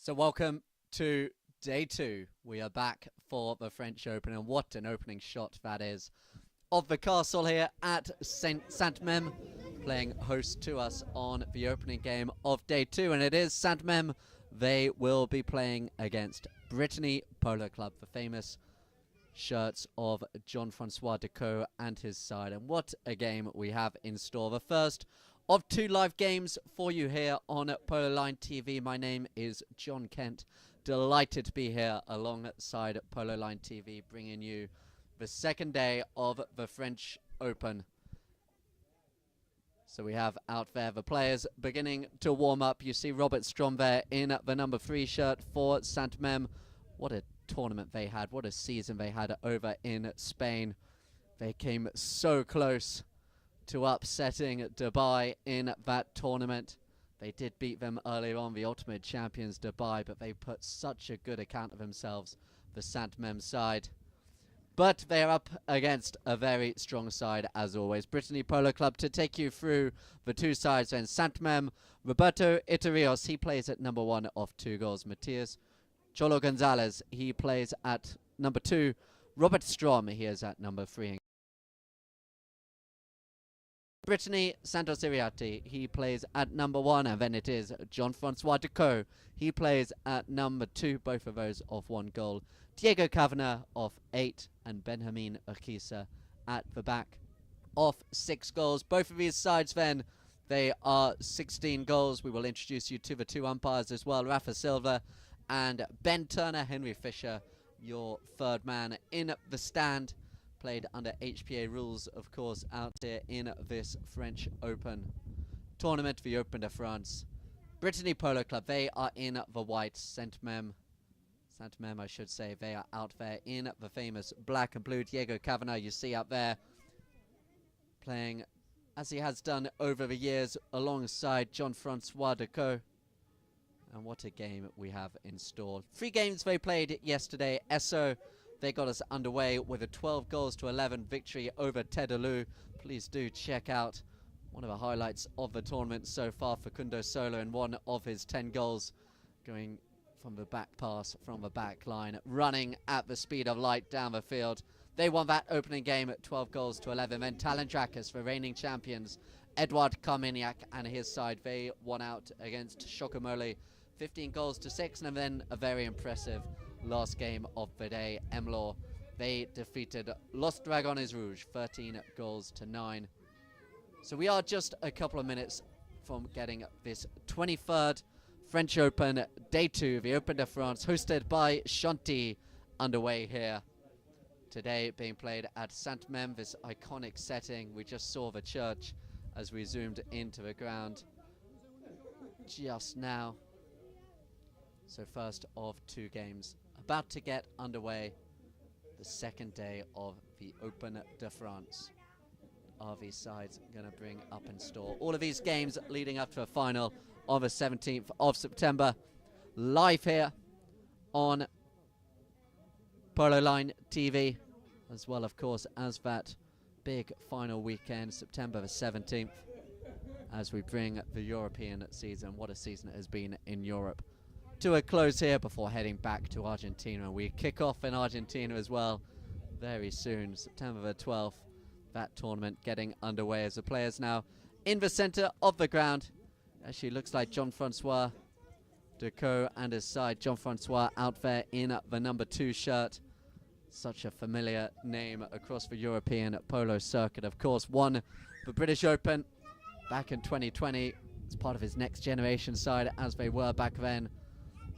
So welcome to day two. We are back for the French Open, and what an opening shot that is of the castle here at Sainte Mesme, playing host to us on the opening game of day two, and it is Sainte Mesme. They will be playing against Brittany Polo Club, the famous shirts of Jean-Francois Decaux and his side. And what a game we have in store. The first of two live games for you here on Polo Line TV. My name is John Kent. Delighted to be here alongside Polo Line TV, bringing you the second day of the French Open. So we have out there the players beginning to warm up. You see Robert Strom there in the number 3 shirt for Sainte Mesme. What a tournament they had. What a season they had over in Spain. They came so close to upsetting Dubai in that tournament. They did beat them earlier on, the ultimate champions Dubai, but they put such a good account of themselves, the Sainte Mesme side. But they are up against a very strong side, as always. Brittany Polo Club to take you through the two sides. And Sainte Mesme, Roberto Iturrios, he plays at number 1 of 2 goals. Matias Cholo Gonzalez, he plays at number 2. Robert Strom, he is at number 3. Brittany Santos Iriarte, he plays at number 1, and then it is Jean-Francois Decaux. He plays at number 2, both of those of 1 goal. Diego Kavanagh of 8, and Benjamin Urquiza at the back of 6 goals. Both of these sides then, they are 16 goals. We will introduce you to the 2 umpires as well, Rafa Silva and Ben Turner. Henry Fisher, your third man in the stand. Played under HPA rules, of course, out here in this French Open tournament, the Open de France. Brittany Polo Club, they are in the white. Sainte Mesme, I should say, they are out there in the famous black and blue. Diego Kavanagh, you see out there, playing as he has done over the years alongside Jean-Francois Decaux. And what a game we have in store. 3 games they played yesterday. Esso, they got us underway with a 12-11 victory over Tedalou. Please do check out one of the highlights of the tournament so far for Kundo Solo, and one of his 10 goals going from the back pass, from the back line, running at the speed of light down the field. They won that opening game at 12-11. Then Talentrakis, the reigning champions, Edouard Carmignac and his side, they won out against Chokomole 15-6, and then a very impressive last game of the day, Emlor. They defeated Los Dragones Rouge 13-9. So we are just a couple of minutes from getting this 23rd French Open Day 2, the Open de France, hosted by Sainte, underway here. Today being played at Sainte Mesme, this iconic setting. We just saw the church as we zoomed into the ground just now. So first of 2 games about to get underway, the second day of the Open de France. Are these sides going to bring up in store? All of these games leading up to the final on the 17th of September. Live here on Polo Line TV, as well, of course, as that big final weekend, September the 17th, as we bring the European season. What a season it has been in Europe to a close here before heading back to Argentina. We kick off in Argentina as well very soon, September the 12th. That tournament getting underway as the players now in the center of the ground. Actually looks like Jean-Francois Decaux and his side. Jean-Francois out there in the number 2 shirt. Such a familiar name across the European polo circuit. Of course, won the British Open back in 2020 as part of his next generation side, as they were back then,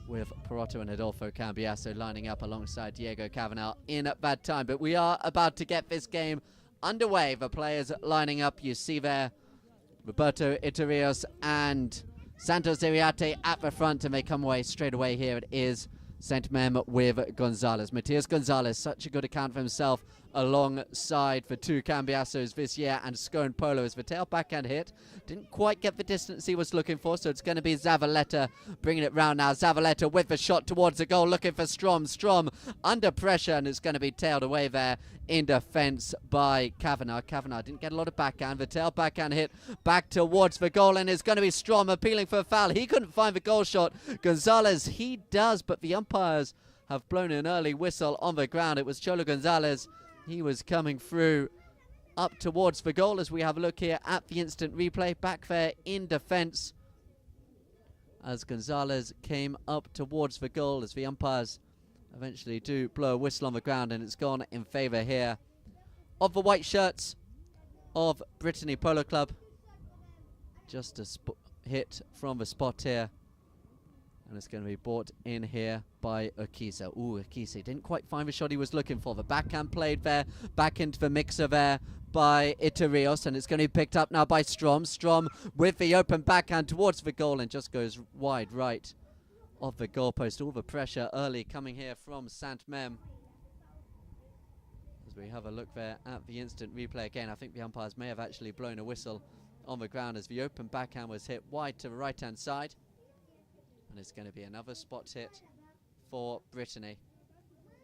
with Perotto and Adolfo Cambiasso lining up alongside Diego Kavanagh in at that time. But we are about to get this game underway. The players lining up, you see there Roberto Iturrios and Santos Iriarte at the front, and they come away straight away. Here it is Sainte Mesme with Gonzalez. Matias Gonzalez, such a good account for himself alongside the two Cambiasos this year, and Scone Polo as the tail backhand hit. Didn't quite get the distance he was looking for, so it's going to be Zavaleta bringing it round now. Zavaleta with the shot towards the goal, looking for Strom. Strom under pressure, and it's going to be tailed away there in defence by Kavanagh. Kavanagh didn't get a lot of backhand. The tail backhand hit back towards the goal, and it's going to be Strom appealing for a foul. He couldn't find the goal shot. Gonzalez, he does, but the umpires have blown an early whistle on the ground. It was Cholo Gonzalez. He was coming through up towards the goal as we have a look here at the instant replay. Back there in defence as Gonzalez came up towards the goal, as the umpires eventually do blow a whistle on the ground, and it's gone in favour here of the white shirts of Brittany Polo Club. Just a hit from the spot here. And it's going to be brought in here by Okisa. Ooh, Okisa didn't quite find the shot he was looking for. The backhand played there, back into the mixer there by Itarios, and it's going to be picked up now by Strom. Strom with the open backhand towards the goal and just goes wide right of the goalpost. All the pressure early coming here from Sainte Mesme. As we have a look there at the instant replay again, I think the umpires may have actually blown a whistle on the ground as the open backhand was hit wide to the right-hand side. And it's going to be another spot hit for Brittany.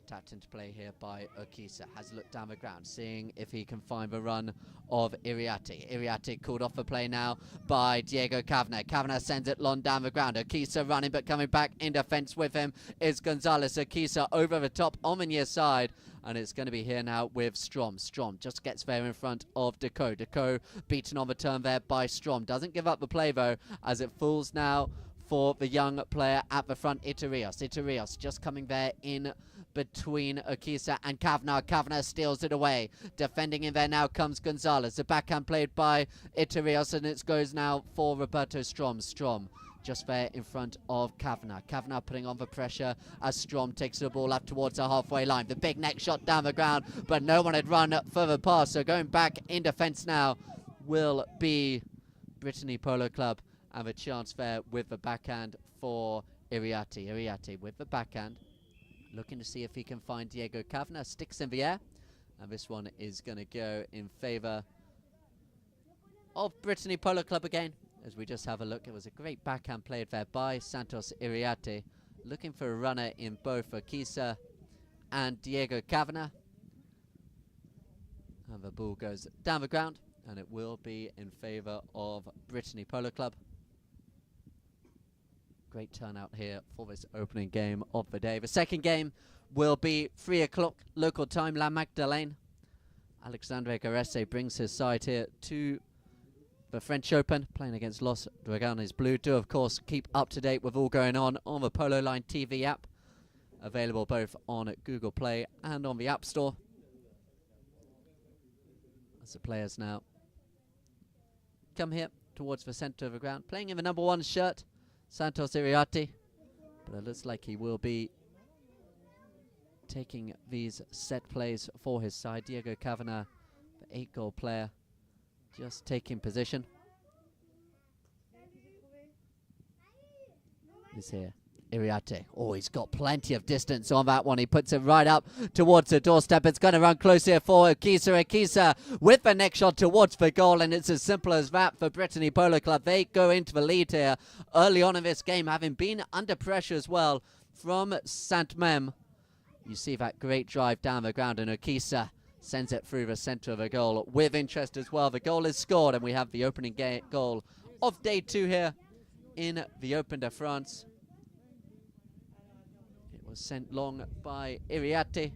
Tapped into play here by Okisa. Has looked down the ground, seeing if he can find the run of Iriarte. Iriarte called off the play now by Diego Kavanagh. Kavanagh sends it long down the ground. Okisa running, but coming back in defence with him is Gonzalez. Okisa over the top on the near side. And it's going to be here now with Strom. Strom just gets there in front of Deco. Deco beaten on the turn there by Strom. Doesn't give up the play though, as it falls now for the young player at the front, Itarios. Itarios just coming there in between Okisa and Kavanagh. Kavanagh steals it away. Defending in there now comes Gonzalez. The backhand played by Itarios, and it goes now for Roberto Strom. Strom just there in front of Kavanagh. Kavanagh putting on the pressure as Strom takes the ball up towards the halfway line. The big neck shot down the ground, but no one had run further past. So going back in defence now will be Brittany Polo Club. And a chance there with the backhand for Iriarte. Iriarte with the backhand, looking to see if he can find Diego Kavanagh. Sticks in the air, and this one is going to go in favour of Brittany Polo Club again. As we just have a look, it was a great backhand played there by Santos Iriarte, looking for a runner in both Okisa and Diego Kavanagh. And the ball goes down the ground, and it will be in favour of Brittany Polo Club. Great turnout here for this opening game of the day. The second game will be 3 o'clock local time, La Magdalene. Alexandre Garesse brings his side here to the French Open, playing against Los Dragones Blue. Do, of course, keep up to date with all going on the Polo Line TV app, available both on Google Play and on the App Store. As the players now come here towards the centre of the ground, playing in the number 1 shirt, Santos Iriarte, but it looks like he will be taking these set plays for his side. Diego Kavanagh, the 8-goal player, just taking position. He's here. Iriarte. Oh, he's got plenty of distance on that one. He puts it right up towards the doorstep. It's going to run close here for Okisa. Okisa with the next shot towards the goal, and it's as simple as that for Brittany Polo Club. They go into the lead here early on in this game, having been under pressure as well from Sainte Mesme. You see that great drive down the ground, and Okisa sends it through the centre of the goal with interest as well. The goal is scored, and we have the opening goal of day 2 here in the Open de France. Was sent long by Iriarte.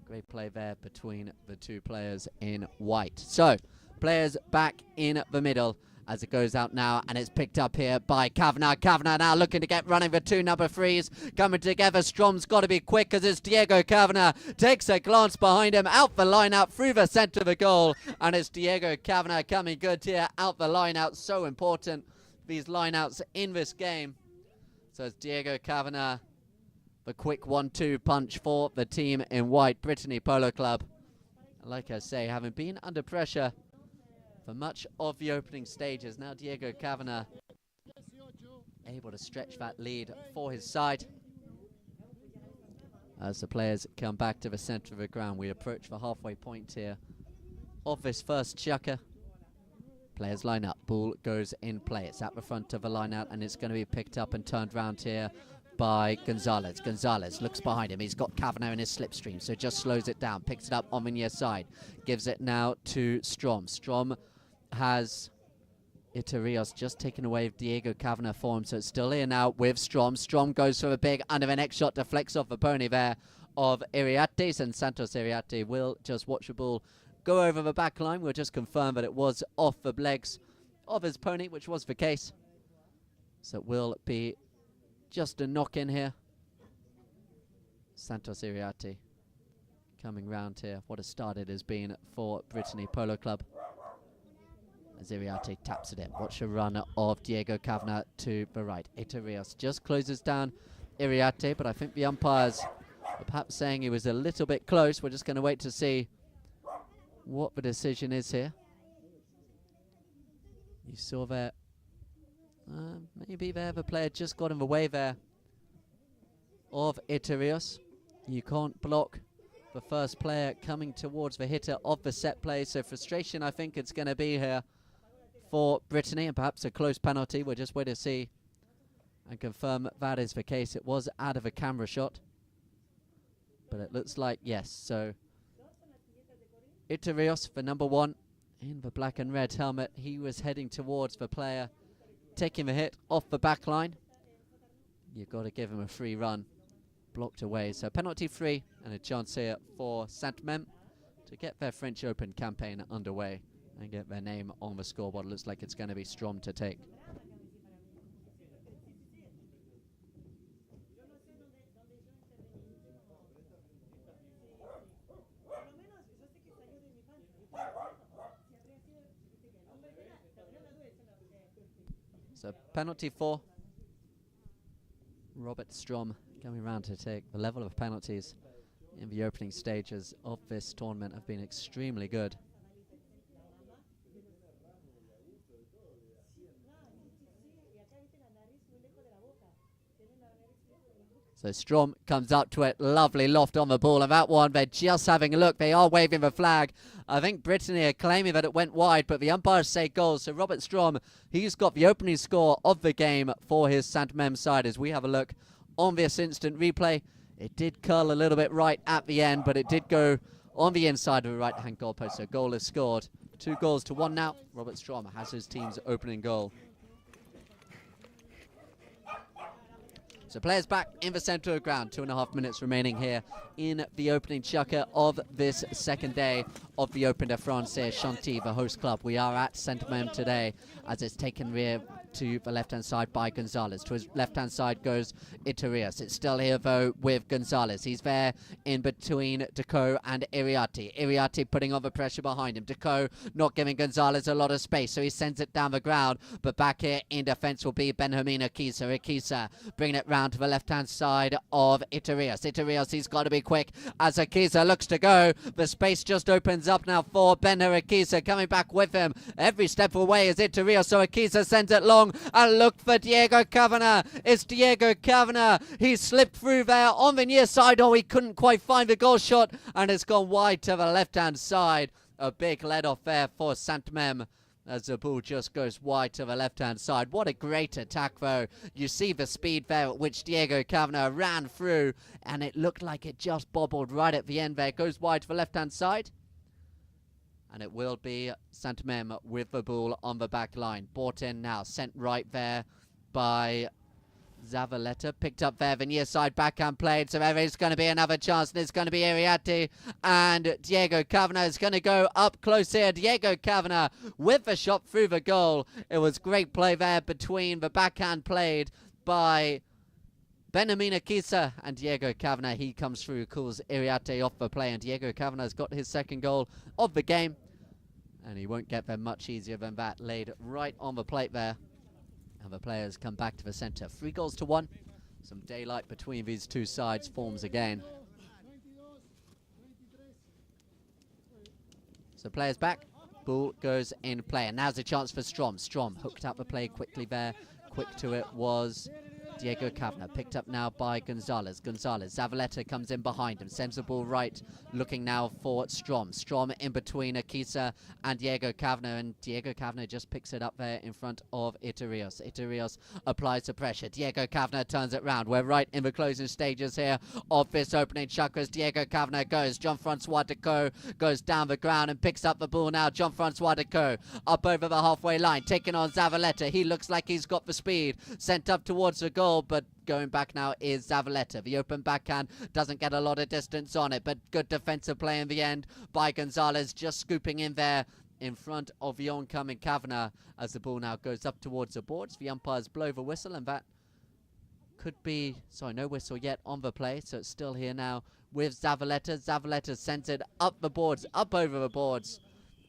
Great play there between the two players in white. So, players back in the middle as it goes out now, and it's picked up here by Kavanagh. Kavanagh now looking to get running the 2 number 3s. Coming together, Strom's got to be quick as it's Diego Kavanagh. Takes a glance behind him, out the line out, through the centre of the goal. And it's Diego Kavanagh coming good here, out the line out. So important, these line outs in this game. So it's Diego Kavanagh, the quick 1-2 punch for the team in white, Brittany Polo Club. Like I say, having been under pressure for much of the opening stages, now Diego Kavanagh able to stretch that lead for his side. As the players come back to the centre of the ground, we approach the halfway point here of this first chukker. Players line up, ball goes in play. It's at the front of the line out, and it's going to be picked up and turned round here by Gonzalez. Gonzalez looks behind him. He's got Kavanagh in his slipstream, so just slows it down, picks it up on the near side, gives it now to Strom. Strom has Itarios just taken away Diego Kavanagh for him, so it's still here now with Strom. Strom goes for a big under the next shot, deflects off the pony there of Iriartes, and Santos Iriarte will just watch the ball go over the back line. We'll just confirm that it was off the legs of his pony, which was the case. So it will be just a knock in here. Santos Iriarte coming round here. What a start it has been for Brittany Polo Club. As Iriarte taps it in. Watch the run of Diego Kavanagh to the right. Itarios just closes down Iriarte, but I think the umpires are perhaps saying he was a little bit close. We're just going to wait to see what the decision is here. You saw there, maybe there the player just got in the way there of Itarios. You can't block the first player coming towards the hitter of the set play, so frustration I think it's going to be here for Brittany, and perhaps a close penalty. We'll just wait to see and confirm that is the case. It was out of a camera shot, but it looks like yes. So Itarios, for number 1 in the black and red helmet, he was heading towards the player taking the hit off the back line. You've got to give him a free run, blocked away. So penalty free, and a chance here for Sainte to get their French Open campaign underway and get their name on the scoreboard. It looks like it's going to be Strom to take. So penalty for Robert Strom coming round to take. The level of penalties in the opening stages of this tournament have been extremely good. So Strom comes up to it, lovely loft on the ball, and that one, they're just having a look. They are waving the flag. I think Brittany are claiming that it went wide, but the umpires say goal. So Robert Strom, he's got the opening score of the game for his Sainte Mem side. As we have a look on this instant replay, it did curl a little bit right at the end, but it did go on the inside of the right-hand goalpost. So goal is scored. 2-1 now. Robert Strom has his team's opening goal. So players back in the centre of the ground. 2.5 minutes remaining here in the opening chukker of this second day of the Open de France here. Sainte, the host club. We are at Sainte Mem today as it's taken rear to the left-hand side by Gonzalez. To his left-hand side goes Itarios. It's still here, though, with Gonzalez. He's there in between Decaux and Iriarte. Iriarte putting on the pressure behind him. Decaux not giving Gonzalez a lot of space, so he sends it down the ground. But back here in defence will be Benjamin Akisa. Akisa bringing it round to the left-hand side of Itarios. Itarios, he's got to be quick as Akisa looks to go. The space just opens up now for Benjamin Akisa. Coming back with him. Every step away is Itarios, so Akisa sends it long. And look for Diego Kavanagh. It's Diego Kavanagh. He slipped through there on the near side. Oh, he couldn't quite find the goal shot, and it's gone wide to the left-hand side. A big let-off there for Sainte Mem as the ball just goes wide to the left-hand side. What a great attack, though. You see the speed there at which Diego Kavanagh ran through, and it looked like it just bobbled right at the end there. It goes wide to the left-hand side. And it will be Sainte Mem with the ball on the back line. Brought in now, sent right there by Zavaleta. Picked up there, the near side backhand played. So there is going to be another chance. And it's going to be Iriarte. And Diego Kavanagh is going to go up close here. Diego Kavanagh with the shot through the goal. It was great play there between the backhand played by Benjamin Akisa and Diego Kavanagh. He comes through, calls Iriarte off the play, and Diego Kavanagh's got his second goal of the game, and he won't get there much easier than that. Laid right on the plate there, and the players come back to the centre. 3-1. Some daylight between these two sides forms again. So players back, ball goes in play, and now's a chance for Strom. Strom hooked up the play quickly there. Quick to it was Diego Kavanagh picked up now by Gonzalez. Zavaleta comes in behind him, sends the ball right, looking now for Strom. Strom in between Akisa and Diego Kavanagh, and Diego Kavanagh just picks it up there in front of Iturios. Iturios applies the pressure. Diego Kavanagh turns it round. We're right in the closing stages here of this opening chakras. Diego Kavanagh goes. Jean-Francois Decaux goes down the ground and picks up the ball now. Jean-Francois Decaux up over the halfway line, taking on Zavaleta. He looks like he's got the speed. Sent up towards the goal, but going back now is Zavaleta. The open backhand doesn't get a lot of distance on it, but good defensive play in the end by Gonzalez, just scooping in there in front of the oncoming Kavanagh as the ball now goes up towards the boards. The umpires blow the whistle, and that could be, sorry, no whistle yet on the play, so it's still here now with Zavaleta. Zavaleta sends it up the boards, up over the boards,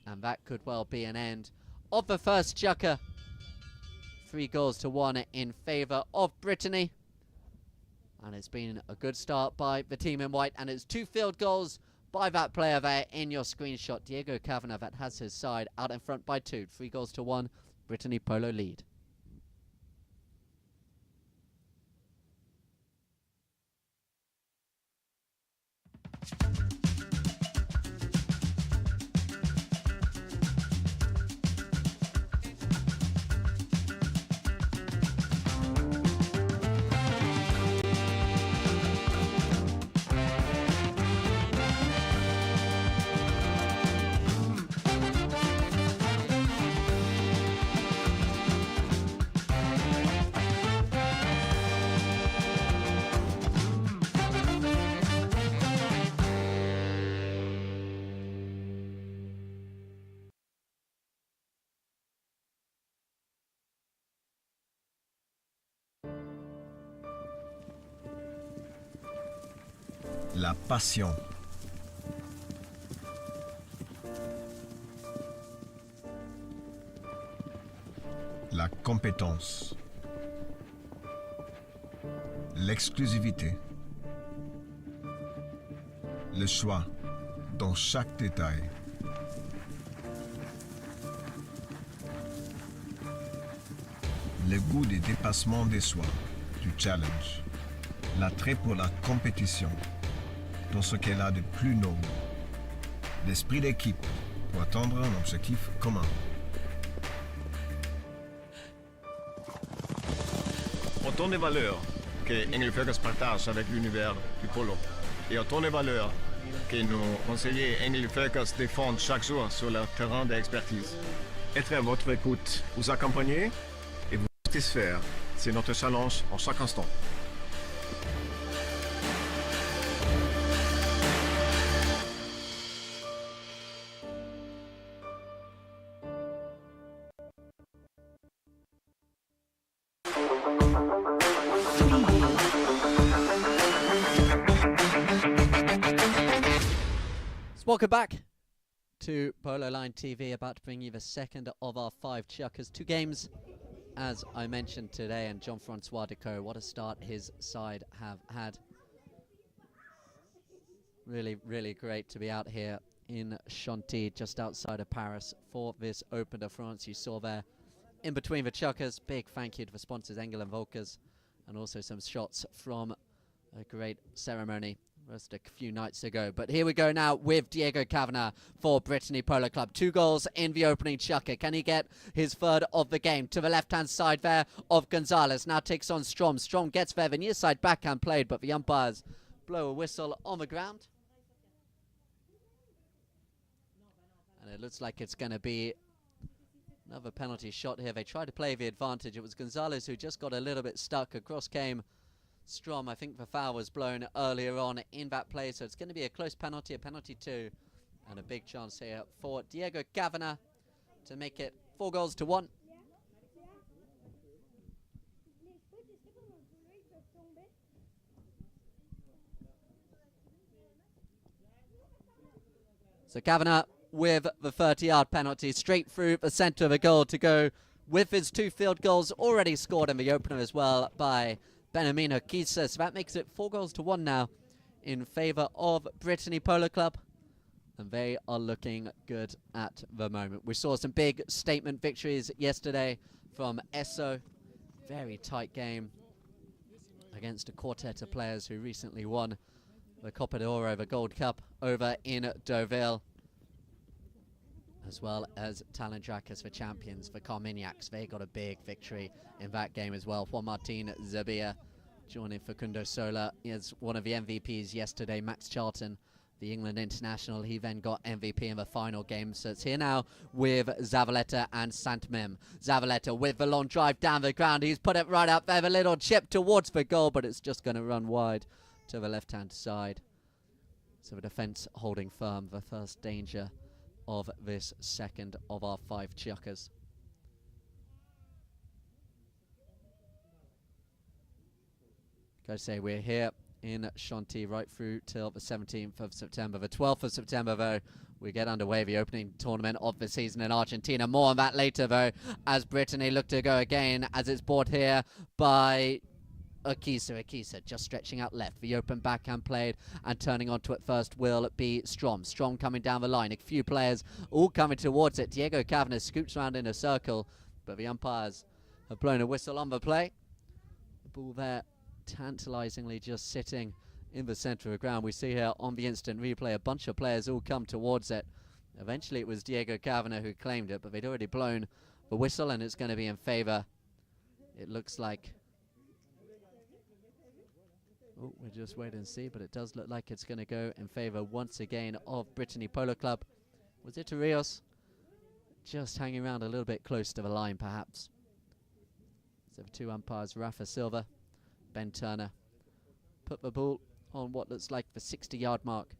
and that could well be an end of the first chukker. 3-1 in favour of Brittany. And it's been a good start by the team in white, and it's 2 field goals by that player there in your screenshot. Diego Kavanagh, that has his side out in front by 2. 3-1, Brittany Polo lead. La passion. La compétence. L'exclusivité. Le choix dans chaque détail. Le goût des dépassements des soi, du challenge. L'attrait pour la compétition, dans ce qu'elle a de plus noble. L'esprit d'équipe pour atteindre un objectif commun. Autant de valeurs que Engelfögers partage avec l'univers du polo et autant de valeurs que nos conseillers Engelfögers défendent chaque jour sur leur terrain d'expertise. Être à votre écoute, vous accompagner et vous satisfaire, c'est notre challenge en chaque instant. Welcome back to Polo Line TV, about to bring you the second of our 5 chukkers. 2 games, as I mentioned today, and Jean-Francois Decaux, what a start his side have had. Really, really great to be out here in Sainte, just outside of Paris, for this Open de France. You saw there, in between the chukkers, big thank you to the sponsors Engel and Volkers, and also some shots from a great ceremony just a few nights ago. But here we go now with Diego Kavanagh for Brittany Polo Club. 2 goals in the opening chukker. Can he get his third of the game? To the left-hand side there of Gonzalez. Now takes on Strom. Strom gets there. The near side backhand played, but the umpires blow a whistle on the ground. And it looks like it's going to be another penalty shot here. They tried to play the advantage. It was Gonzalez who just got a little bit stuck. Across came Strom. I think the foul was blown earlier on in that play, so it's going to be a close penalty, a penalty 2, and a big chance here for Diego Kavanagh to make it 4-1. So Kavanagh with the 30-yard penalty straight through the centre of the goal to go with his 2 field goals already scored in the opener as well by Benjamin Kisa. So that makes it 4-1 now in favour of Brittany Polo Club, and they are looking good at the moment. We saw some big statement victories yesterday from Esso. Very tight game against a quartet of players who recently won the Copa d'Oro, the Gold Cup, over in Deauville, as well as Talendrakas for champions for Carmignacs. They got a big victory in that game as well. Juan Martin Zabia joining Facundo Sola is one of the MVPs yesterday. Max Charlton, the England international, he then got MVP in the final game. So it's here now with Zavaleta and Sainte. Zavaleta with the long drive down the ground. He's put it right up there, the little chip towards the goal, but it's just going to run wide to the left-hand side. So the defence holding firm, the first danger of this second of our 5 chukkers. Gotta say, we're here in Chantilly right through till the 17th of September. The 12th of September, though, we get underway the opening tournament of the season in Argentina. More on that later, though, as Brittany look to go again, as it's brought here by Akisa. Akisa just stretching out left. The open backhand played, and turning onto it first will be Strom. Strom coming down the line. A few players all coming towards it. Diego Cavanagh scoops around in a circle, but the umpires have blown a whistle on the play. The ball there tantalizingly just sitting in the center of the ground. We see here on the instant replay a bunch of players all come towards it. Eventually it was Diego Cavanagh who claimed it, but they'd already blown the whistle, and it's going to be in favor. It looks like, oh, we'll just wait and see, but it does look like it's going to go in favor once again of Brittany Polo Club. Was it Rios? Just hanging around a little bit close to the line, perhaps. So the 2 umpires, Rafa Silva, Ben Turner, put the ball on what looks like the 60-yard mark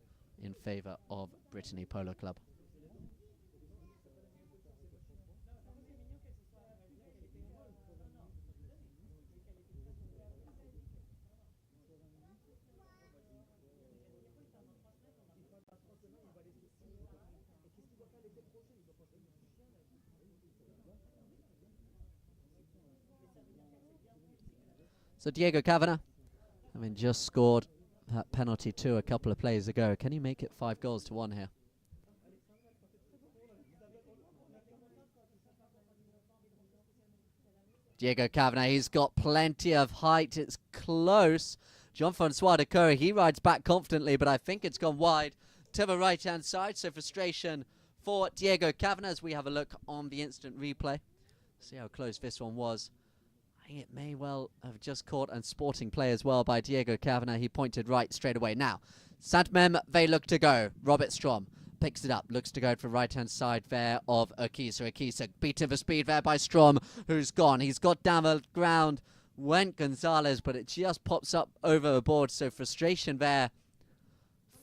in favor of Brittany Polo Club. So Diego Cavanagh, having just scored that penalty too a couple of plays ago, can he make it 5-1 here? Diego Cavanagh, he's got plenty of height. It's close. Jean-Francois de Coeur, he rides back confidently, but I think it's gone wide to the right-hand side. So frustration for Diego Cavanagh as we have a look on the instant replay. See how close this one was. It may well have just caught and sporting play as well by Diego Cavanagh. He pointed right straight away. Now, Sainte, they look to go. Robert Strom picks it up, looks to go for right-hand side there of Akisa. Akisa beaten for speed there by Strom, who's gone. He's got down the ground, went Gonzalez, but it just pops up over the board. So frustration there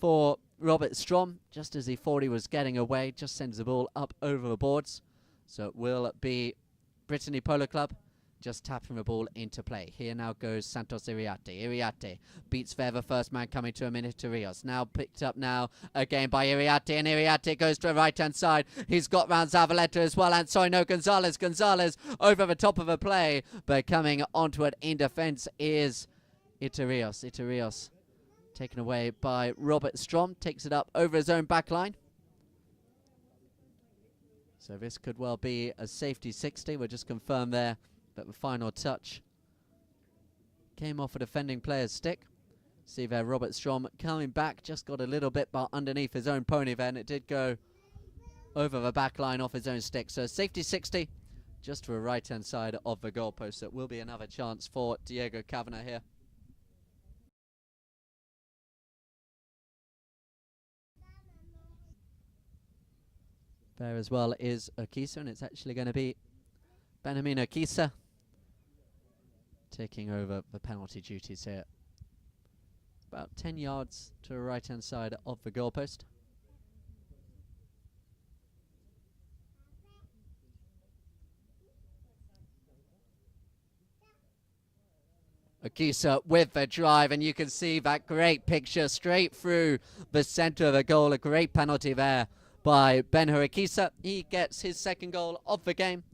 for Robert Strom, just as he thought he was getting away, just sends the ball up over the boards. So it will be Brittany Polo Club just tapping the ball into play. Here now goes Santos Iriarte. Iriarte beats there the first man coming to a minute to Rios. Now picked up now again by Iriarte, and Iriarte goes to the right-hand side. He's got round Zavaleta as well, and sorry, no, Gonzalez. Gonzalez over the top of the play, but coming onto it in defense is Itarios. Itarios taken away by Robert Strom, takes it up over his own back line. So this could well be a safety 60. We'll just confirm there that the final touch came off a defending player's stick. See there, Robert Strom coming back, just got a little bit but underneath his own pony there, and it did go over the back line off his own stick. So safety 60, just to the right-hand side of the goalpost. So it will be another chance for Diego Cavanagh here. There as well is Akisa, and it's actually going to be Benjamin Akisa taking over the penalty duties here. About 10 yards to the right-hand side of the goalpost. Akisa with the drive, and you can see that great picture straight through the center of the goal. A great penalty there by Ben-Hur Akisa. He gets his 2nd goal of the game.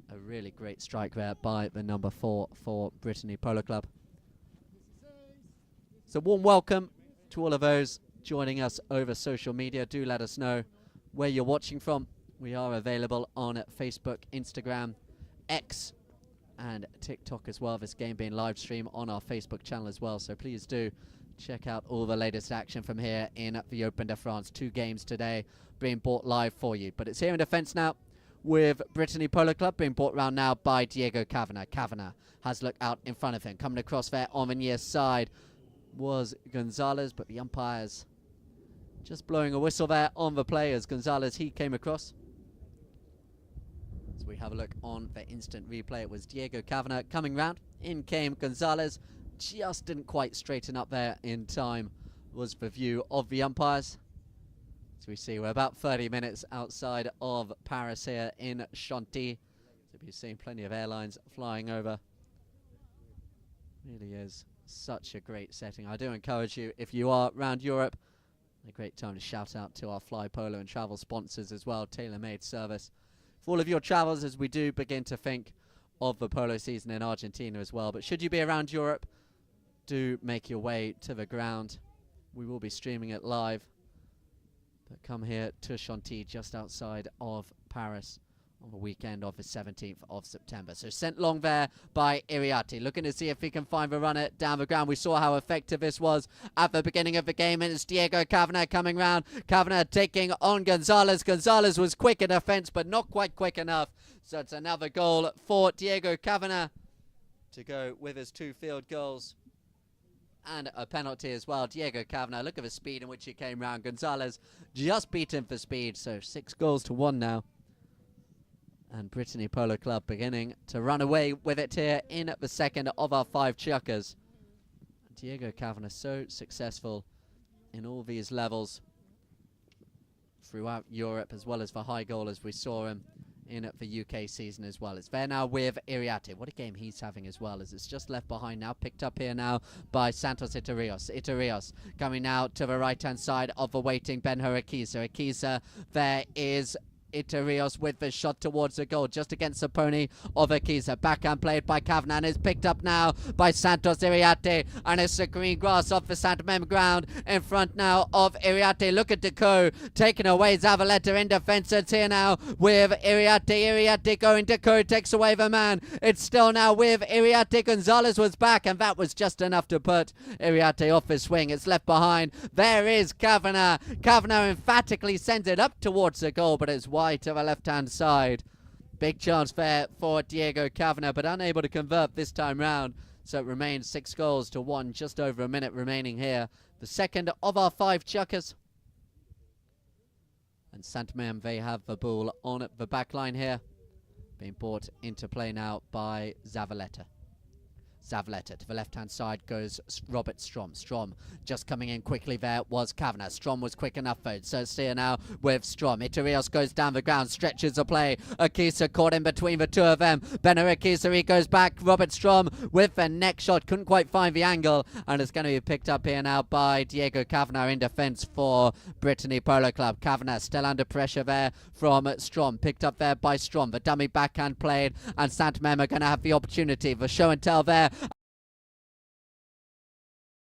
A really great strike there by the number 4 for Brittany Polo Club. So warm welcome to all of those joining us over social media. Do let us know where you're watching from, We are available on Facebook, Instagram, X, and TikTok as well. This game being live streamed on our Facebook channel as well. So please do check out all the latest action from here in the Open de France. 2 games today being brought live for you. But it's here in defence now with Brittany Polo Club being brought round now by Diego Kavanagh. Kavanagh has looked out in front of him. Coming across there on the near side was Gonzalez, but the umpires just blowing a whistle there on the players. Gonzalez, he came across. So we have a look on the instant replay. It was Diego Kavanagh coming round. In came Gonzalez. Just didn't quite straighten up there in time was the view of the umpires. So we see we're about 30 minutes outside of Paris here in Sainte. So we've seen plenty of airlines flying over. Really is such a great setting. I do encourage you, if you are around Europe, a great time to shout out to our Fly Polo and travel sponsors as well. Tailor-made service for all of your travels as we do begin to think of the polo season in Argentina as well. But should you be around Europe, do make your way to the ground. We will be streaming it live. But come here to Chantilly, just outside of Paris, on the weekend of the 17th of September. So sent long there by Iriarte, looking to see if he can find the runner down the ground. We saw how effective this was at the beginning of the game, and it's Diego Kavanagh coming round. Kavanagh taking on Gonzalez. Gonzalez was quick in defence, but not quite quick enough. So it's another goal for Diego Kavanagh to go with his 2 field goals. And a penalty as well. Diego Kavanagh, look at the speed in which he came round. Gonzalez just beat him for speed. So 6 goals to 1 now. And Brittany Polo Club beginning to run away with it here in the second of our 5 chukkers. Diego Kavanagh so successful in all these levels throughout Europe, as well as the high goal as we saw him in the UK season as well. It's there now with Iriarte. What a game he's having as well, as it's just left behind now. Picked up here now by Santos Iturrios. Iturrios coming now to the right-hand side of the waiting Ben-Hur Akisa. Akisa, there is Iturrios with the shot towards the goal, just against the pony of Akisa. Backhand played by Kavanagh, and is picked up now by Santos Iriarte, and it's the green grass off the Sainte Mesme ground in front now of Iriarte. Look at Decaux taking away Zavaleta in defence. It's here now with Iriarte. Iriarte going, Decaux takes away the man. It's still now with Iriarte. Gonzalez was back, and that was just enough to put Iriarte off his swing. It's left behind. There is Kavanagh. Kavanagh emphatically sends it up towards the goal, but it's wide to the left-hand side. Big chance there for Diego Kavanagh, but unable to convert this time round. So it remains 6 goals to 1, just over a minute remaining here. The second of our 5 chukkers. And Sainte Mesme, they have the ball on the back line here. Being brought into play now by Zavaleta. Zavaleta to the left-hand side goes Robert Strom. Strom just coming in quickly there was Kavanagh. Strom was quick enough though. So it's here now with Strom. Iturrios goes down the ground, stretches the play. Akisa caught in between the 2 of them. Ben-Hur Akisa, he goes back. Robert Strom with the neck shot. Couldn't quite find the angle. And it's going to be picked up here now by Diego Kavanagh in defence for Brittany Polo Club. Kavanagh still under pressure there from Strom. Picked up there by Strom. The dummy backhand played. And Sainte Mesme are going to have the opportunity for show and tell there.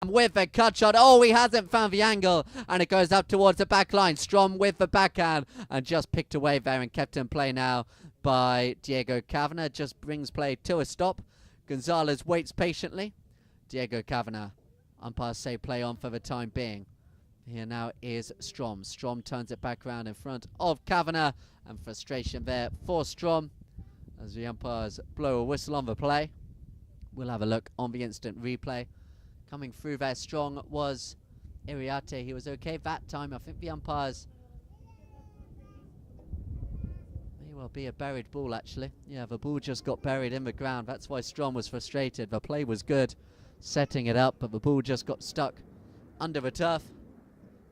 With the cut shot. Oh, he hasn't found the angle, and it goes up towards the back line. Strom with the backhand, and just picked away there and kept in play now by Diego Kavanagh. Just brings play to a stop. Gonzalez waits patiently. Diego Kavanagh, umpires say play on for the time being. Here now is Strom. Strom turns it back around in front of Kavanagh, and frustration there for Strom as the umpires blow a whistle on the play. We'll have a look on the instant replay. Coming through there strong was Iriarte. He was okay that time. I think the umpires may well be a buried ball actually. Yeah, the ball just got buried in the ground. That's why Strom was frustrated. The play was good, setting it up, but the ball just got stuck under the turf.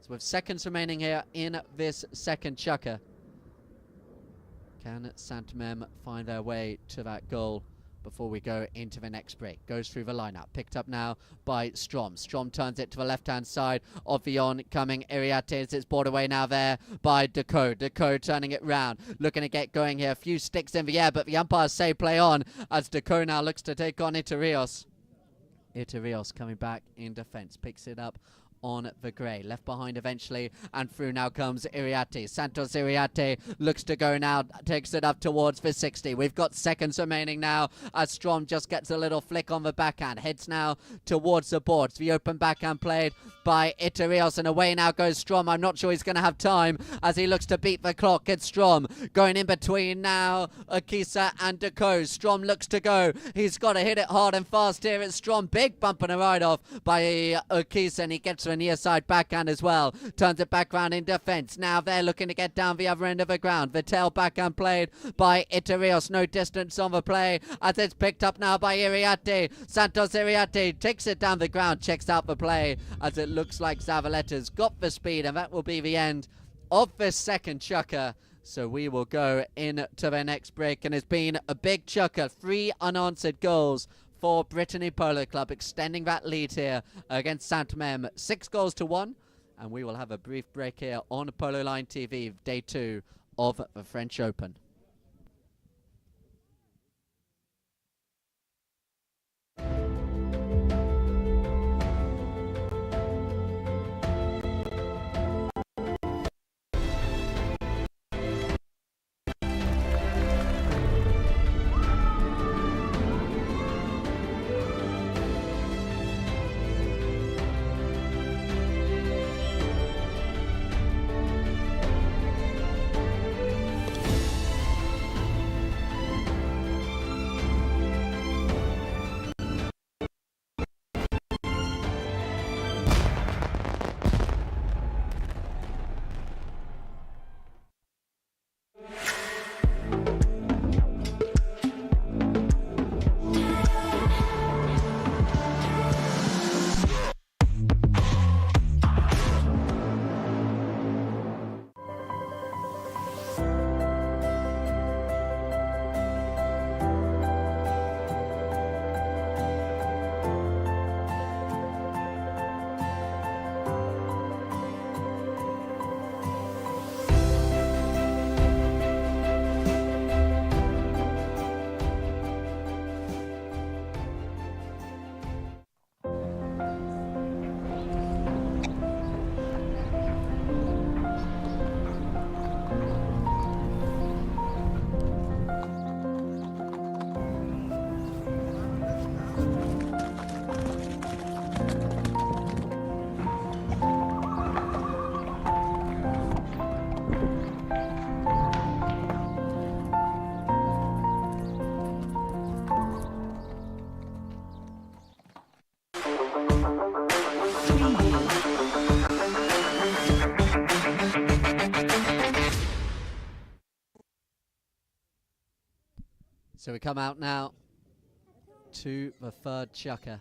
So with seconds remaining here in this second chukker, can Sainte Mesme find their way to that goal before we go into the next break? Goes through the lineup, picked up now by Strom. Strom turns it to the left-hand side of the oncoming Iriarte as it's brought away now there by Decaux. Decaux turning it round, looking to get going here. A few sticks in the air, but the umpires say play on as Decaux now looks to take on Iturrios. Iturrios coming back in defence, picks it up on the grey. Left behind eventually, and through now comes Iriarte. Santos Iriarte looks to go now, takes it up towards the 60. We've got seconds remaining now as Strom just gets a little flick on the backhand. Heads now towards the boards. The open backhand played by Itarios, and away now goes Strom. I'm not sure he's going to have time as he looks to beat the clock. It's Strom going in between now Akisa and Deco. Strom looks to go. He's got to hit it hard and fast here. It's Strom. Big bump and a ride off by Akisa, and he gets a near side backhand as well. Turns it back round in defense. Now they're looking to get down the other end of the ground. The tail backhand played by Itarios. No distance on the play as it's picked up now by Iriarte. Santos Iriarte takes it down the ground, checks out the play as it looks like Zavaletta's got the speed, and that will be the end of this second chukker. So we will go into the next break, and it's been a big chukker. 3 unanswered goals for Brittany Polo Club, extending that lead here against Sainte Mesme. 6 goals to 1, and we will have a brief break here on Polo Line TV, day 2 of the French Open. So we come out now to the third chukker,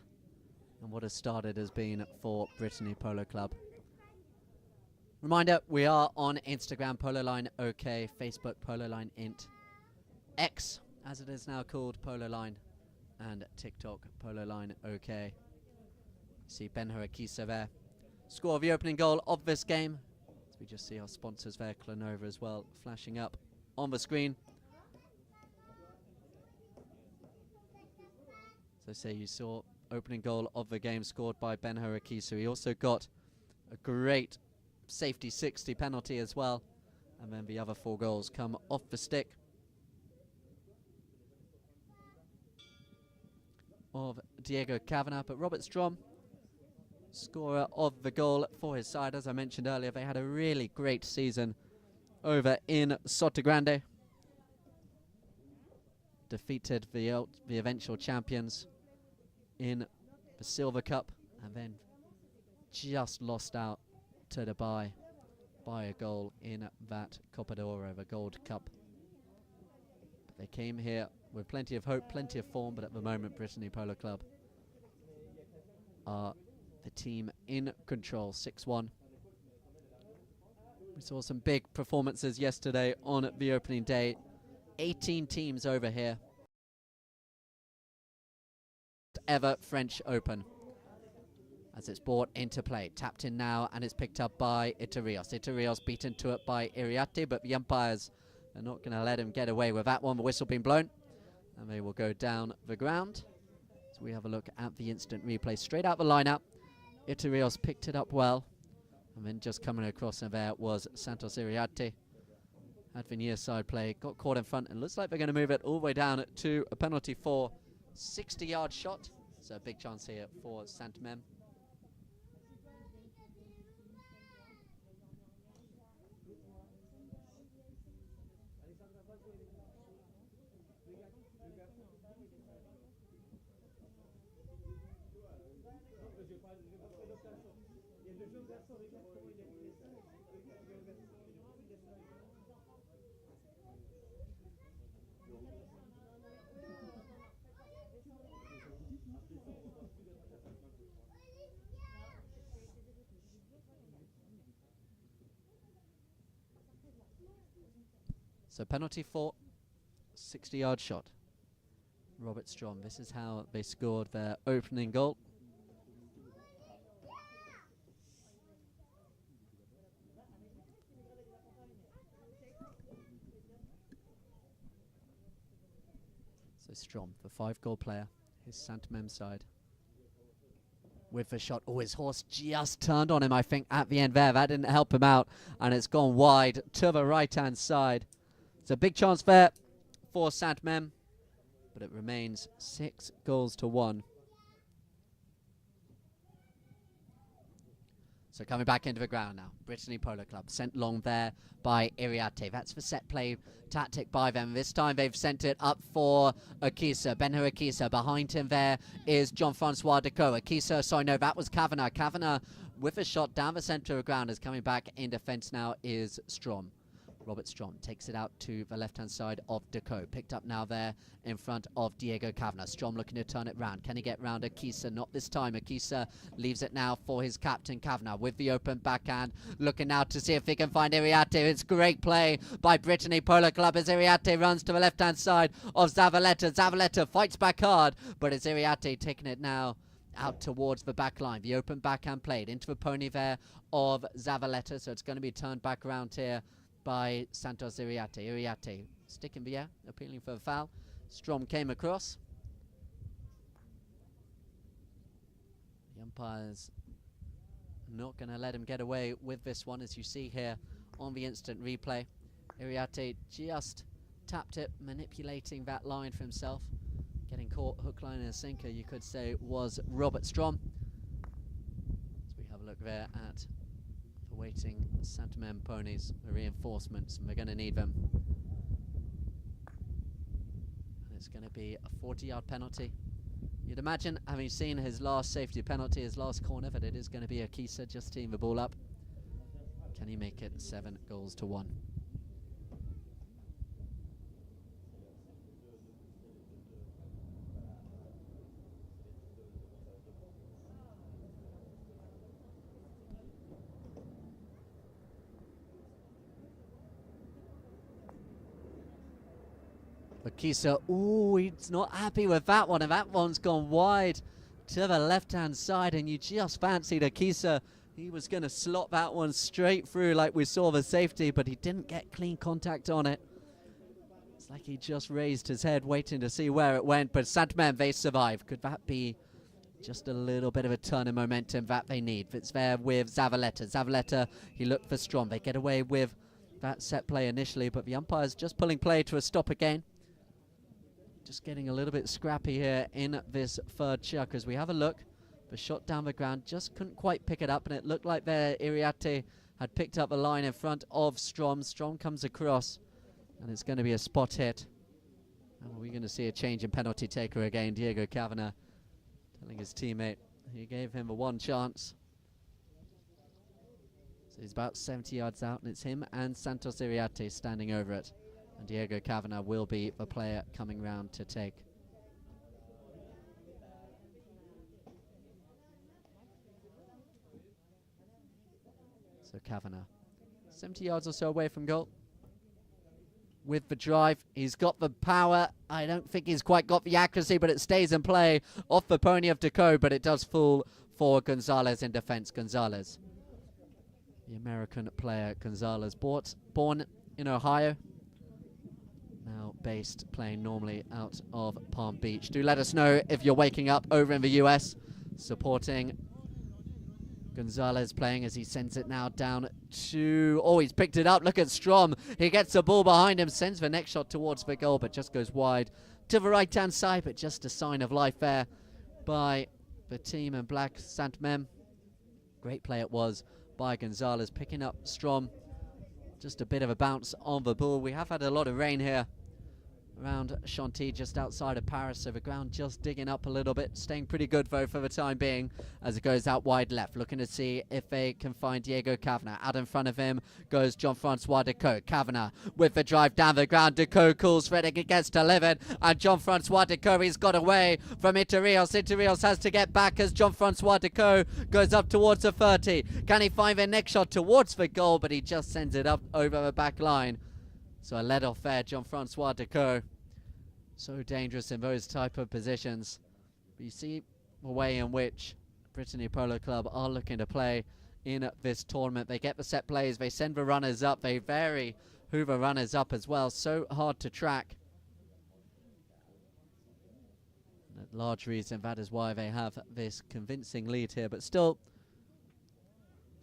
and what has started has been for Brittany Polo Club. Reminder, we are on Instagram, Polo Line OK, Facebook, Polo Line Int, X, as it is now called, Polo Line, and TikTok, Polo Line OK. See Ben Harakisa there. Score of the opening goal of this game. As we just see our sponsors there, Clanova as well, flashing up on the screen. So say you saw opening goal of the game scored by Ben Harakisa. He also got a great safety 60 penalty as well. And then the other 4 goals come off the stick of Diego Kavanagh. But Robert Strom, scorer of the goal for his side. As I mentioned earlier, they had a really great season over in Sotogrande. Defeated the eventual champions in the Silver Cup, and then just lost out to Dubai by a goal in that Copa d'Oro, the Gold Cup. But they came here with plenty of hope, plenty of form, but at the moment Brittany Polo Club are the team in control, 6-1. We saw some big performances yesterday on the opening day. 18 teams over here. Ever French Open. As it's brought into play. Tapped in now, and it's picked up by Itarios. Itarios beaten to it by Iriarte, but the umpires are not going to let him get away with that one. The whistle being blown, and they will go down the ground. So we have a look at the instant replay. Straight out the lineup. Iturios picked it up well. And then just coming across there was Santos Iriarte. Had Veneer side play, got caught in front, and looks like they're going to move it all the way down to a penalty for 60-yard shot. So a big chance here for Sainte Mem. So penalty for 60-yard shot. Robert Strom. This is how they scored their opening goal. So Strom, the 5-goal player, his Sainte Mem side. With the shot. Oh, his horse just turned on him, I think, at the end there. That didn't help him out, and it's gone wide to the right-hand side. It's a big chance there for Sainte Mem, but it remains 6-1. So coming back into the ground now, Brittany Polo Club sent long there by Iriarte. That's the set play tactic by them. This time they've sent it up for Akisa, Benhur Akisa. Behind him there is Jean-Francois Decaux. Akisa, sorry, no, that was Kavanagh. Kavanagh with a shot down the centre of the ground is coming back in defence now is Strom. Robert Strom takes it out to the left-hand side of Decaux. Picked up now there in front of Diego Kavanagh. Strom looking to turn it round. Can he get round Akisa? Not this time. Akisa leaves it now for his captain Kavanagh with the open backhand. Looking now to see if he can find Iriarte. It's great play by Brittany Polo Club as Iriarte runs to the left-hand side of Zavaleta. Zavaleta fights back hard, but it's Iriarte taking it now out towards the back line. The open backhand played into the pony there of Zavaleta, so it's going to be turned back around here by Santos Iriarte. Iriarte sticking the air, appealing for a foul. Strom came across. The umpire's not going to let him get away with this one, as you see here on the instant replay. Iriarte just tapped it, manipulating that line for himself. Getting caught hook, line and sinker, you could say, was Robert Strom. As we have a look there at waiting Sainte Mem ponies, the reinforcements, and we're going to need them. And it's going to be a 40-yard penalty. You'd imagine, having seen his last safety penalty, his last corner, that it is going to be Akisa just teeing the ball up. Can he make it 7-1? Akisa, ooh, he's not happy with that one, and that one's gone wide to the left-hand side, and you just fancied Akisa. He was going to slot that one straight through like we saw the safety, but he didn't get clean contact on it. It's like he just raised his head waiting to see where it went, but Sainte Mem, they survive. Could that be just a little bit of a turn in momentum that they need? It's there with Zavaleta. Zavaleta, he looked for Strom. They get away with that set play initially, but the umpire's just pulling play to a stop again. Just getting a little bit scrappy here in this third chuck as we have a look. The shot down the ground just couldn't quite pick it up, and it looked like there Iriarte had picked up a line in front of Strom. Strom comes across, and it's going to be a spot hit. And we're going to see a change in penalty taker again. Diego Kavanagh telling his teammate he gave him a one chance. So he's about 70 yards out, and it's him and Santos Iriarte standing over it. And Diego Kavanagh will be the player coming round to take. So Kavanagh, 70 yards or so away from goal. With the drive, he's got the power. I don't think he's quite got the accuracy, but it stays in play off the pony of Decaux, but it does fall for Gonzalez in defense. Gonzalez, the American player Gonzalez, born in Ohio, now based, playing normally out of Palm Beach. Do let us know if you're waking up over in the US, supporting Gonzalez playing as he sends it now down to... Oh, he's picked it up. Look at Strom. He gets the ball behind him, sends the next shot towards the goal, but just goes wide to the right-hand side. But just a sign of life there by the team in black, Sainte Mesme. Great play it was by Gonzalez, picking up Strom. Just a bit of a bounce on the ball. We have had a lot of rain here around Sainte, just outside of Paris, so the ground just digging up a little bit, staying pretty good though for the time being as it goes out wide left, looking to see if they can find Diego Kavanagh. Out in front of him goes Jean-Francois Decaux. Kavanagh with the drive down the ground. Decaux calls for it, it gets delivered, and Jean-Francois Decaux, he's got away from Iturrios. Iturrios has to get back as Jean-Francois Decaux goes up towards the 30. Can he find the next shot towards the goal, but he just sends it up over the back line. So a let off there, Jean-Francois Decaux. So dangerous in those type of positions. But you see the way in which Brittany Polo Club are looking to play in this tournament. They get the set plays, they send the runners up, they vary who the runners up as well. So hard to track. And a large reason that is why they have this convincing lead here. But still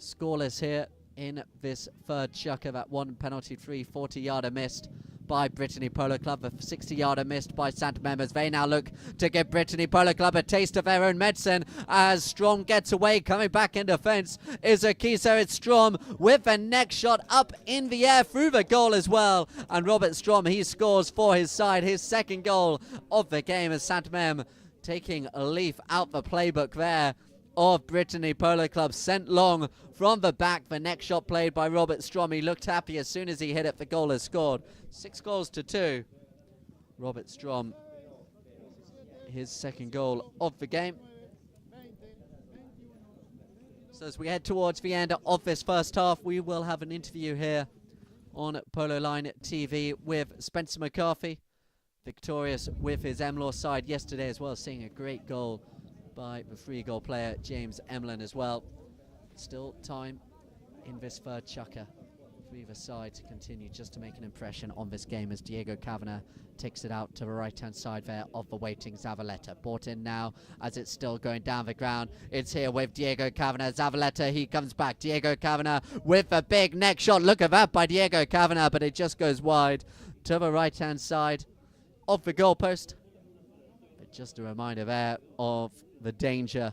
scoreless here in this third chukker. That one penalty free 40-yarder missed by Brittany Polo Club, a 60-yarder missed by Sainte Mesme. They now look to give Brittany Polo Club a taste of their own medicine as Strom gets away. Coming back in defence is Akiso. It's Strom with the next shot up in the air through the goal as well. And Robert Strom, he scores for his side, his second goal of the game as Sainte Mesme taking a leaf out the playbook there of Brittany Polo Club, sent long from the back. The next shot played by Robert Strom. He looked happy as soon as he hit it. The goal is scored. 6-2. Robert Strom, his second goal of the game. So as we head towards the end of this first half, we will have an interview here on Polo Line TV with Spencer McCarthy, victorious with his Emlaw side yesterday as well, seeing a great goal by the free-goal player James Emlyn as well. Still time in this third chukker for either side to continue just to make an impression on this game as Diego Kavanagh takes it out to the right-hand side there of the waiting Zavaleta. Brought in now as it's still going down the ground. It's here with Diego Kavanagh. Zavaleta, he comes back. Diego Kavanagh with a big neck shot. Look at that by Diego Kavanagh, but it just goes wide to the right-hand side of the goalpost. But just a reminder there of the danger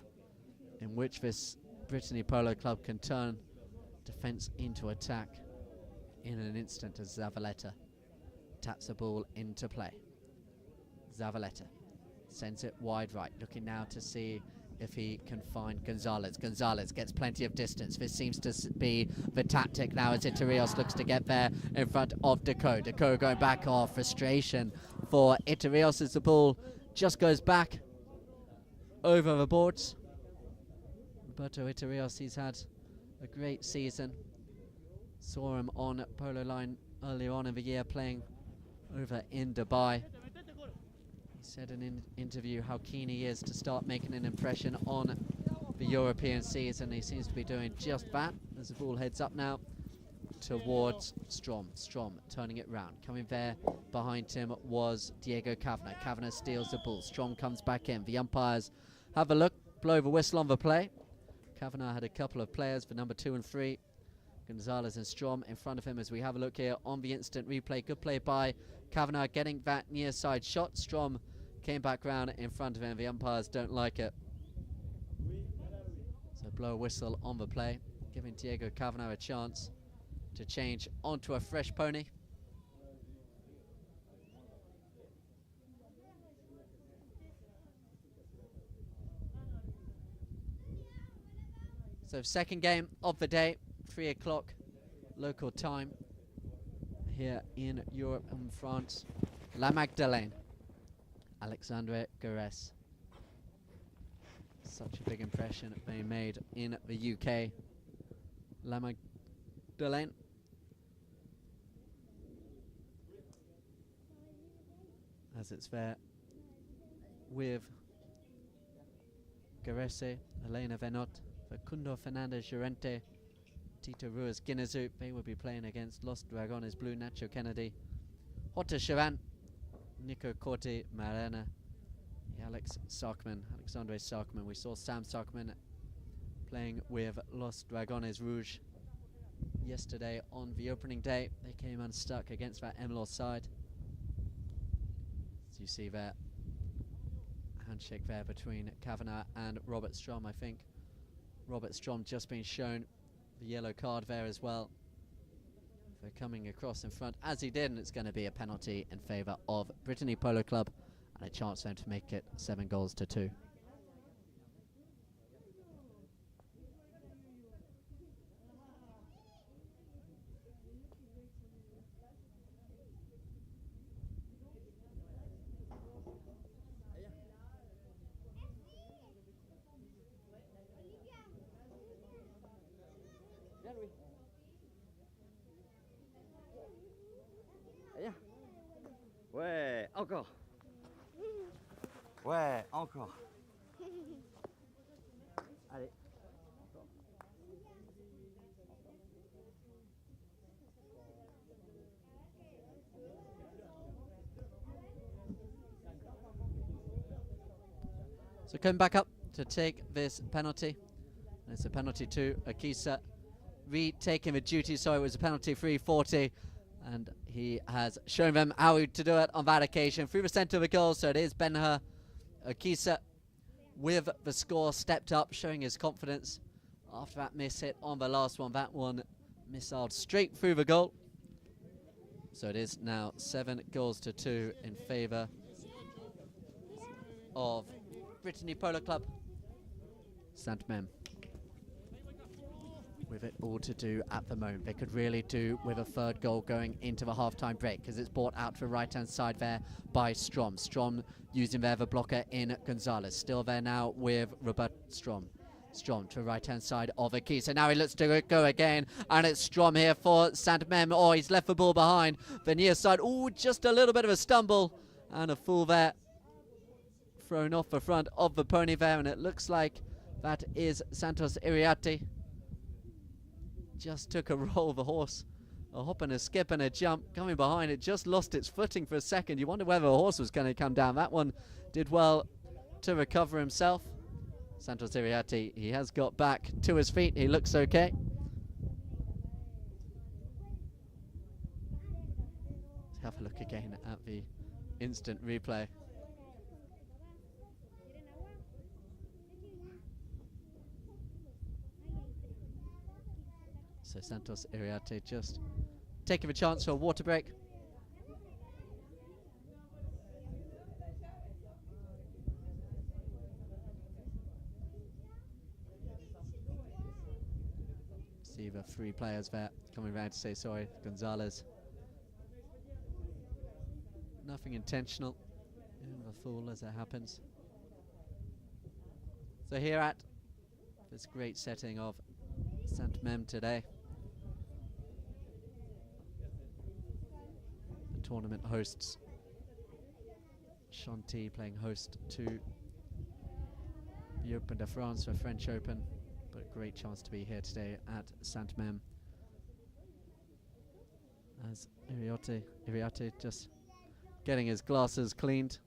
in which this Brittany Polo Club can turn defence into attack in an instant as Zavaleta taps the ball into play. Zavaleta sends it wide right, looking now to see if he can find Gonzalez. Gonzalez gets plenty of distance. This seems to be the tactic now as Iturrios looks to get there in front of Decaux. Decaux going back. Oh, frustration for Iturrios as the ball just goes back over the boards. Roberto Iturrios, he's had a great season. Saw him on Polo Line earlier on in the year playing over in Dubai. He said in an interview how keen he is to start making an impression on the European season. He seems to be doing just that as the ball heads up now towards Strom. Strom turning it round. Coming there behind him was Diego Kavanagh. Kavanagh steals the ball. Strom comes back in. The umpires have a look, blow the whistle on the play. Kavanagh had a couple of players for number 2 and 3. Gonzalez and Strom in front of him as we have a look here on the instant replay. Good play by Kavanagh getting that near side shot. Strom came back round in front of him. The umpires don't like it. So blow a whistle on the play, giving Diego Kavanagh a chance to change onto a fresh pony. So second game of the day, 3 o'clock local time here in Europe and France. La Magdalene, Alexandre Gares. Such a big impression being made in the UK. La Magdalene. As it's there with Garese, Elena Venot, Facundo Fernandez Llorente, Tito Ruiz Guineazú. They will be playing against Los Dragones Blue, Nacho Kennedy, Jota Chavan, Nico Corti, Marena, Alexandre Sarkman. We saw Sam Sarkman playing with Los Dragones Rouge yesterday on the opening day. They came unstuck against that MLOS side. As you see there, handshake there between Kavanagh and Robert Strom. I think Robert Strom just been shown the yellow card there as well for coming across in front, as he did, and it's going to be a penalty in favour of Brittany Polo Club and a chance then to make it 7-2. Ouais, encore. Ouais, encore. Allez. So coming back up to take this penalty. And it's a penalty to Akisa, retaking the duty, so it was a penalty 340. And he has shown them how to do it on that occasion through the centre of the goal. So it is Benha Akisa with the score, stepped up, showing his confidence after that miss hit on the last one. That one missiled straight through the goal. So it is now 7-2 in favour of Brittany Polo Club. Sainte Mesme with it all to do at the moment. They could really do with a third goal going into the half-time break, because it's brought out to the right-hand side there by Strom. Strom using there the blocker in Gonzalez. Still there now with Robert Strom. Strom to the right-hand side of a key. So now he looks to go again, and it's Strom here for Sainte Mesme. Oh, he's left the ball behind the near side. Oh, just a little bit of a stumble and a foul there. Thrown off the front of the pony there, and it looks like that is Santos Iriarte. Just took a roll of the horse, a hop and a skip and a jump coming behind. It just lost its footing for a second. You wonder whether the horse was going to come down. That one did well to recover himself. Santos Iriarte, he has got back to his feet. He looks okay. Let's have a look again at the instant replay. So Santos Iriarte just taking a chance for a water break. See the three players there coming around to say sorry. Gonzalez. Nothing intentional. The fool as it happens. So here at this great setting of Sainte Mesme today, the tournament hosts Sainte playing host to the Open de France, for French Open, but a great chance to be here today at Sainte Mesme, as Iriarte just getting his glasses cleaned,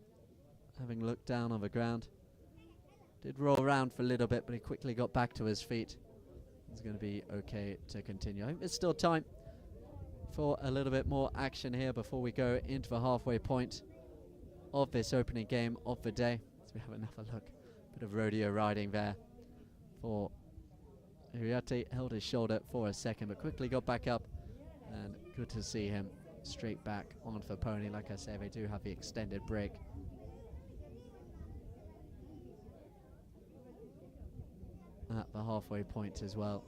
having looked down on the ground. Did roll around for a little bit, but he quickly got back to his feet. It's going to be okay to continue. I think there's still time for a little bit more action here before we go into the halfway point of this opening game of the day. So we have another look. Bit of rodeo riding there for Iriarte. Held his shoulder for a second, but quickly got back up. And good to see him straight back onto the pony. Like I say, they do have the extended break. At the halfway point as well.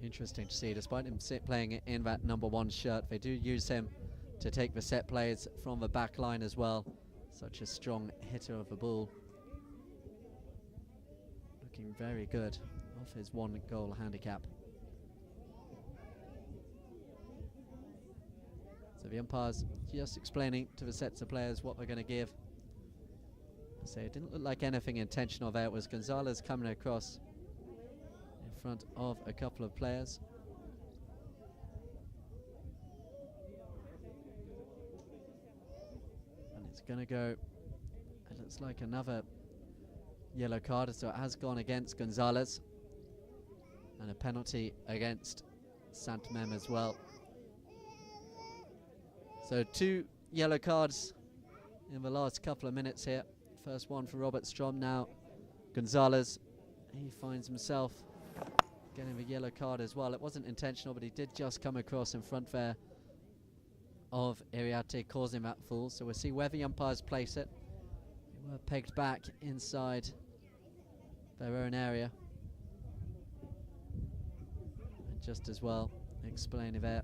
Interesting to see, despite him playing in that #1 shirt, they do use him to take the set plays from the back line as well. Such a strong hitter of the ball. Looking very good off his 1-goal handicap. So the umpires just explaining to the sets of players what they're going to give. So it didn't look like anything intentional there. It was Gonzalez coming across in front of a couple of players. And it's going to go, it looks like another yellow card, so it has gone against Gonzalez. And a penalty against Sainte Mesme as well. So 2 yellow cards in the last couple of minutes here. First one for Robert Strom, now Gonzalez. He finds himself getting the yellow card as well. It wasn't intentional, but he did just come across in front there of Iriarte, causing that fall. So we'll see where the umpires place it. They were pegged back inside their own area. And just as well, explaining there,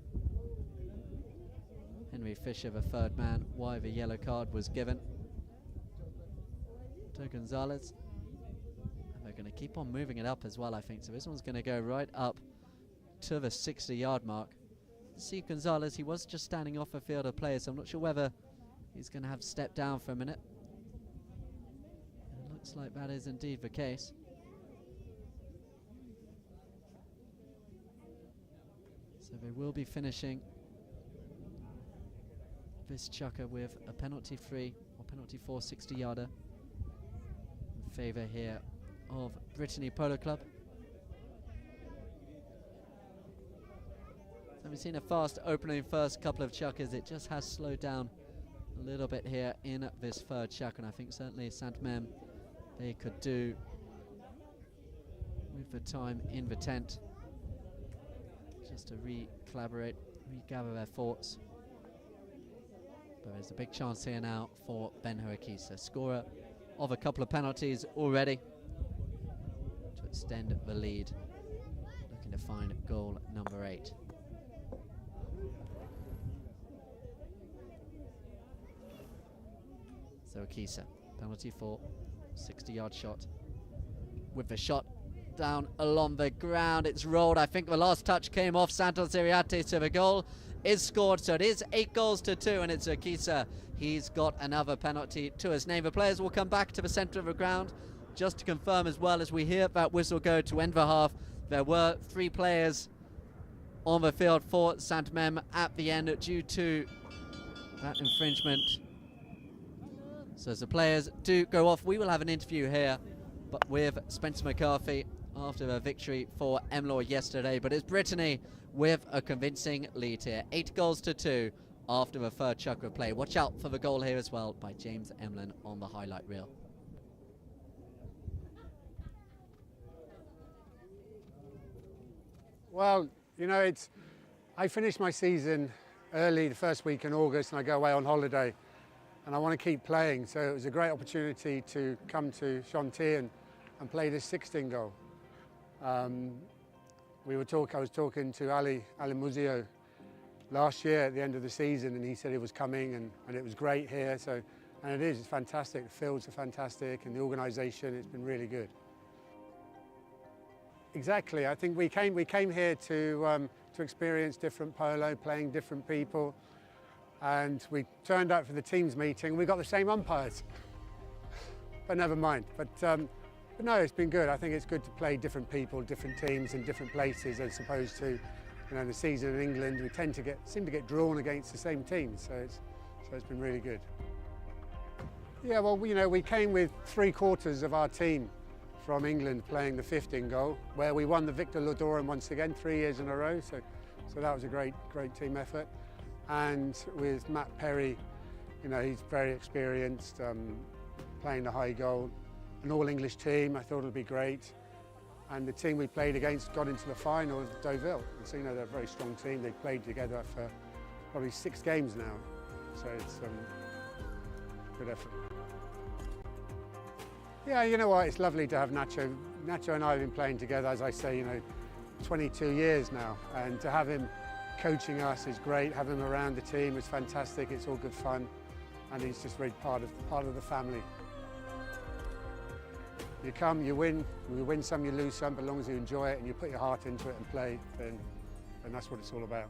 Henry Fisher, the third man, why the yellow card was given to Gonzalez. And they're going to keep on moving it up as well, I think. So this one's going to go right up to the 60-yard mark. See Gonzalez, he was just standing off a field of players, so I'm not sure whether he's going to have to step down for a minute. It looks like that is indeed the case. So they will be finishing this chukker with a penalty free or penalty for 60-yarder in favour here of Brittany Polo Club. So we've seen a fast opening first couple of chukkers. It just has slowed down a little bit here in this third chukker, and I think certainly Sainte Mesme, they could do with the time in the tent just to re-collaborate, regather their thoughts. But there's a big chance here now for Ben Hoakisa, scorer of a couple of penalties already, to extend the lead, looking to find goal number 8. So Akisa, penalty for 60-yard shot. With the shot down along the ground, it's rolled. I think the last touch came off Santos Iriarte, so the goal is scored. So it is 8 goals to 2, and it's Akisa. He's got another penalty to his name. The players will come back to the centre of the ground just to confirm as well as we hear that whistle go to end the half. There were 3 players on the field for Sainte Mesme at the end due to that infringement. So as the players do go off, we will have an interview here but with Spencer McCarthy after a victory for Emlaw yesterday. But it's Brittany with a convincing lead here. 8 goals to 2 after the third chukker of play. Watch out for the goal here as well by James Emlyn on the highlight reel. Well, you know, I finished my season early, the first week in August, and I go away on holiday. And I want to keep playing, so it was a great opportunity to come to Sainte and play this 16 goal. I was talking to Ali Muzio last year at the end of the season, and he said he was coming, and it was great here. So, and it's fantastic. The fields are fantastic, and the organisation, it's been really good. Exactly. I think we came here to experience different polo, playing different people. And we turned out for the teams meeting. We got the same umpires, but never mind. But no, it's been good. I think it's good to play different people, different teams in different places, as opposed to, you know, the season in England. We seem to get drawn against the same teams. So it's been really good. Yeah, well, you know, we came with 3/4 of our team from England playing the 15 goal, where we won the Victor Lodorum once again 3 years in a row. So that was a great team effort. And with Matt Perry, you know, he's very experienced, playing the high goal. An all-English team, I thought it would be great. And the team we played against got into the final of Deauville. And so, you know, they're a very strong team. They've played together for probably 6 games now. So it's good effort. Yeah, you know what, it's lovely to have Nacho. Nacho and I have been playing together, as I say, you know, 22 years now. And to have him coaching us is great. Having him around the team is fantastic. It's all good fun, and he's just really part of the family. You come, you win some, you lose some, but as long as you enjoy it and you put your heart into it and play, then that's what it's all about.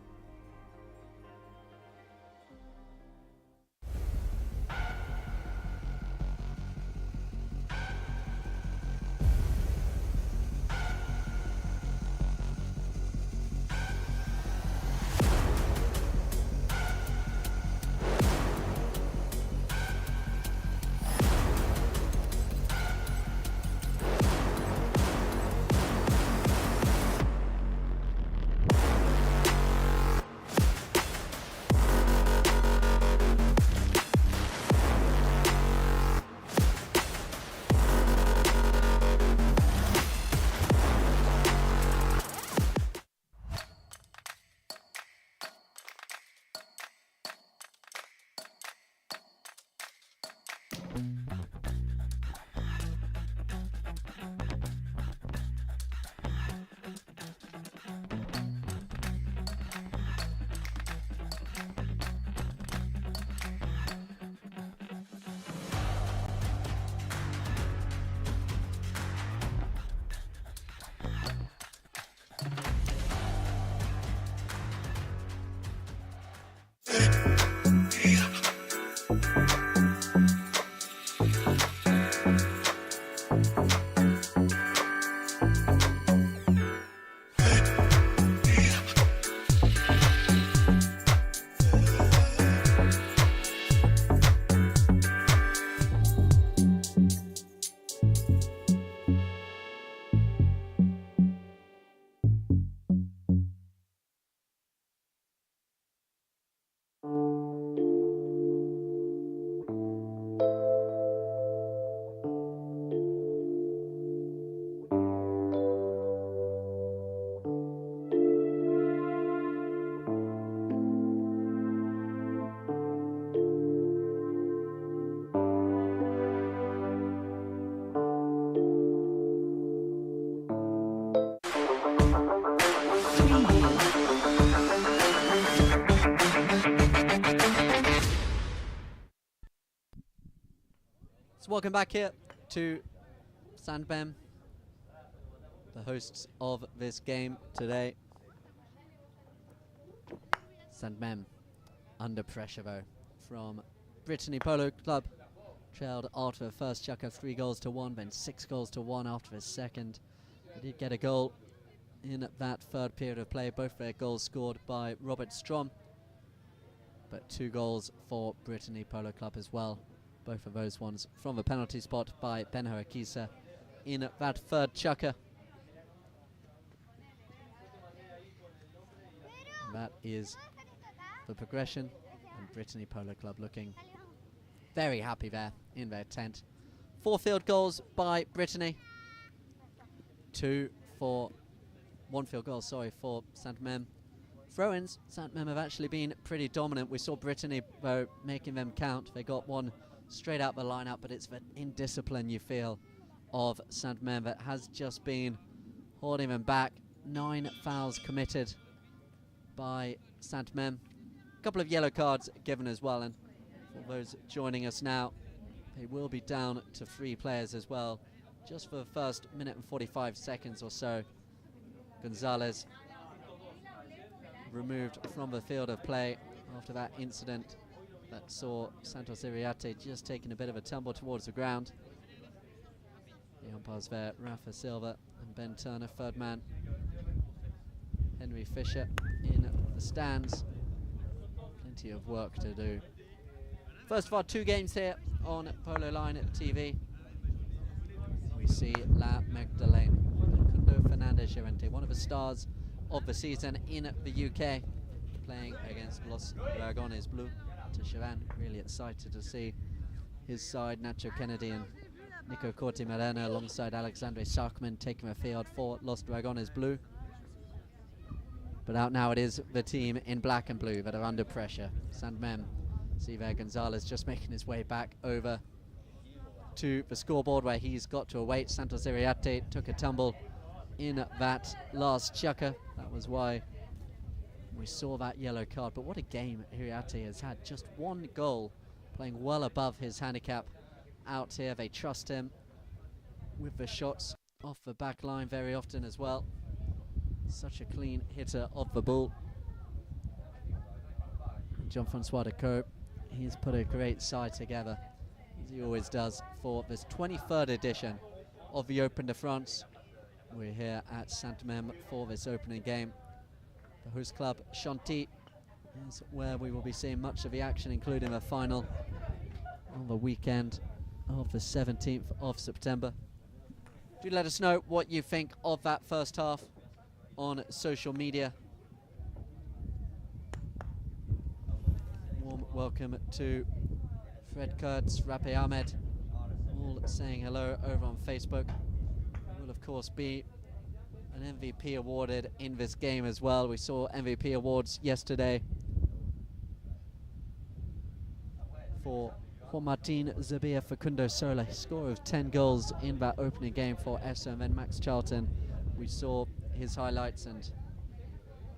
So welcome back here to Sainte, the hosts of this game today. Sainte under pressure though from Brittany Polo Club. Trailed after the first chucker 3-1, then 6-1 after the second. They did get a goal in that third period of play. Both their goals scored by Robert Strom, but 2 goals for Brittany Polo Club as well. Both of those ones from the penalty spot by Benho Akisa in that third chucker. And that is the progression, and Brittany Polo Club looking very happy there in their tent. 4 field goals by Brittany. 1 field goal, for Sainte. Throw-ins, Sainte have actually been pretty dominant. We saw Brittany making them count. They got one straight out the lineup, but it's the indiscipline you feel of Sainte that has just been holding them back. 9 fouls committed by Sainte. A couple of yellow cards given as well, and for those joining us now, they will be down to 3 players as well, just for the first minute and 45 seconds or so. Gonzalez removed from the field of play after that incident that saw Santos Iriarte just taking a bit of a tumble towards the ground. The umpires there, Rafa Silva and Ben Turner, third man. Henry Fisher in the stands. Plenty of work to do. First of our 2 games here on Polo Line TV. We see La Magdalene, Kundo Fernandez Llorente, one of the stars of the season in the UK, playing against Los Dragones Blue. Shavan really excited to see his side, Nacho Kennedy and Nico Corti Moreno, alongside Alexandre Sarkman taking the field for Los Dragones Blue. But out now it is the team in black and blue that are under pressure. Sainte. See there Gonzalez just making his way back over to the scoreboard where he's got to await. Santos Iriarte took a tumble in that last chucker. That was why we saw that yellow card. But what a game Iriarte has had. Just 1 goal, playing well above his handicap out here. They trust him with the shots off the back line very often as well. Such a clean hitter of the ball. Jean-Francois Decaux, he's put a great side together, as he always does, for this 23rd edition of the Open de France. We're here at Sainte-Meme for this opening game. The host club, Chantilly, is where we will be seeing much of the action, including the final on the weekend of the 17th of September. Do let us know what you think of that first half on social media. Warm welcome to Fred Kurtz, Rape Ahmed, all saying hello over on Facebook. Will of course be an MVP awarded in this game as well. We saw MVP awards yesterday for Juan Martin Zabia Facundo Sola, score of 10 goals in that opening game for Esso, and then Max Charlton. We saw his highlights and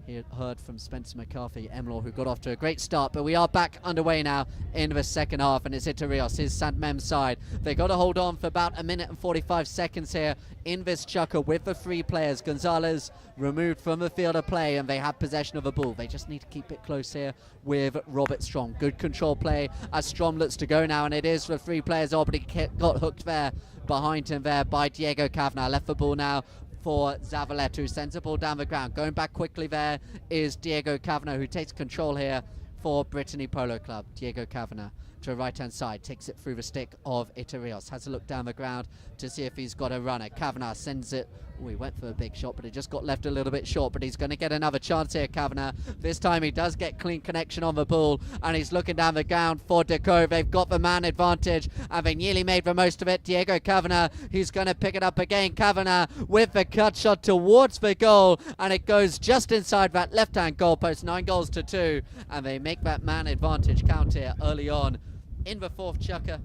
he heard from Spencer McCarthy, Emlor, who got off to a great start, but we are back underway now in the second half, and it's Iterios, his Sainte Mesme side. They got to hold on for about 1 minute and 45 seconds here in this chukker with the 3 players. Gonzalez removed from the field of play, and they have possession of the ball. They just need to keep it close here with Robert Strom. Good control play as Strom looks to go now, and it is for 3 players. Oh, but he got hooked there behind him there by Diego Kavanagh. Left the ball now for Zavaleta, who sends the ball down the ground. Going back quickly there is Diego Kavanagh, who takes control here for Brittany Polo Club. Diego Kavanagh to the right-hand side, takes it through the stick of Iterios, has a look down the ground to see if he's got a runner. Kavanagh sends it. Oh, he went for a big shot, but it just got left a little bit short, but he's going to get another chance here, Kavanagh. This time he does get clean connection on the ball, and he's looking down the ground for Deco. They've got the man advantage, and they nearly made the most of it. Diego Kavanagh, he's going to pick it up again. Kavanagh with the cut shot towards the goal, and it goes just inside that left-hand goalpost. 9 goals to 2, and they make that man advantage count here early on in the 4th chukker.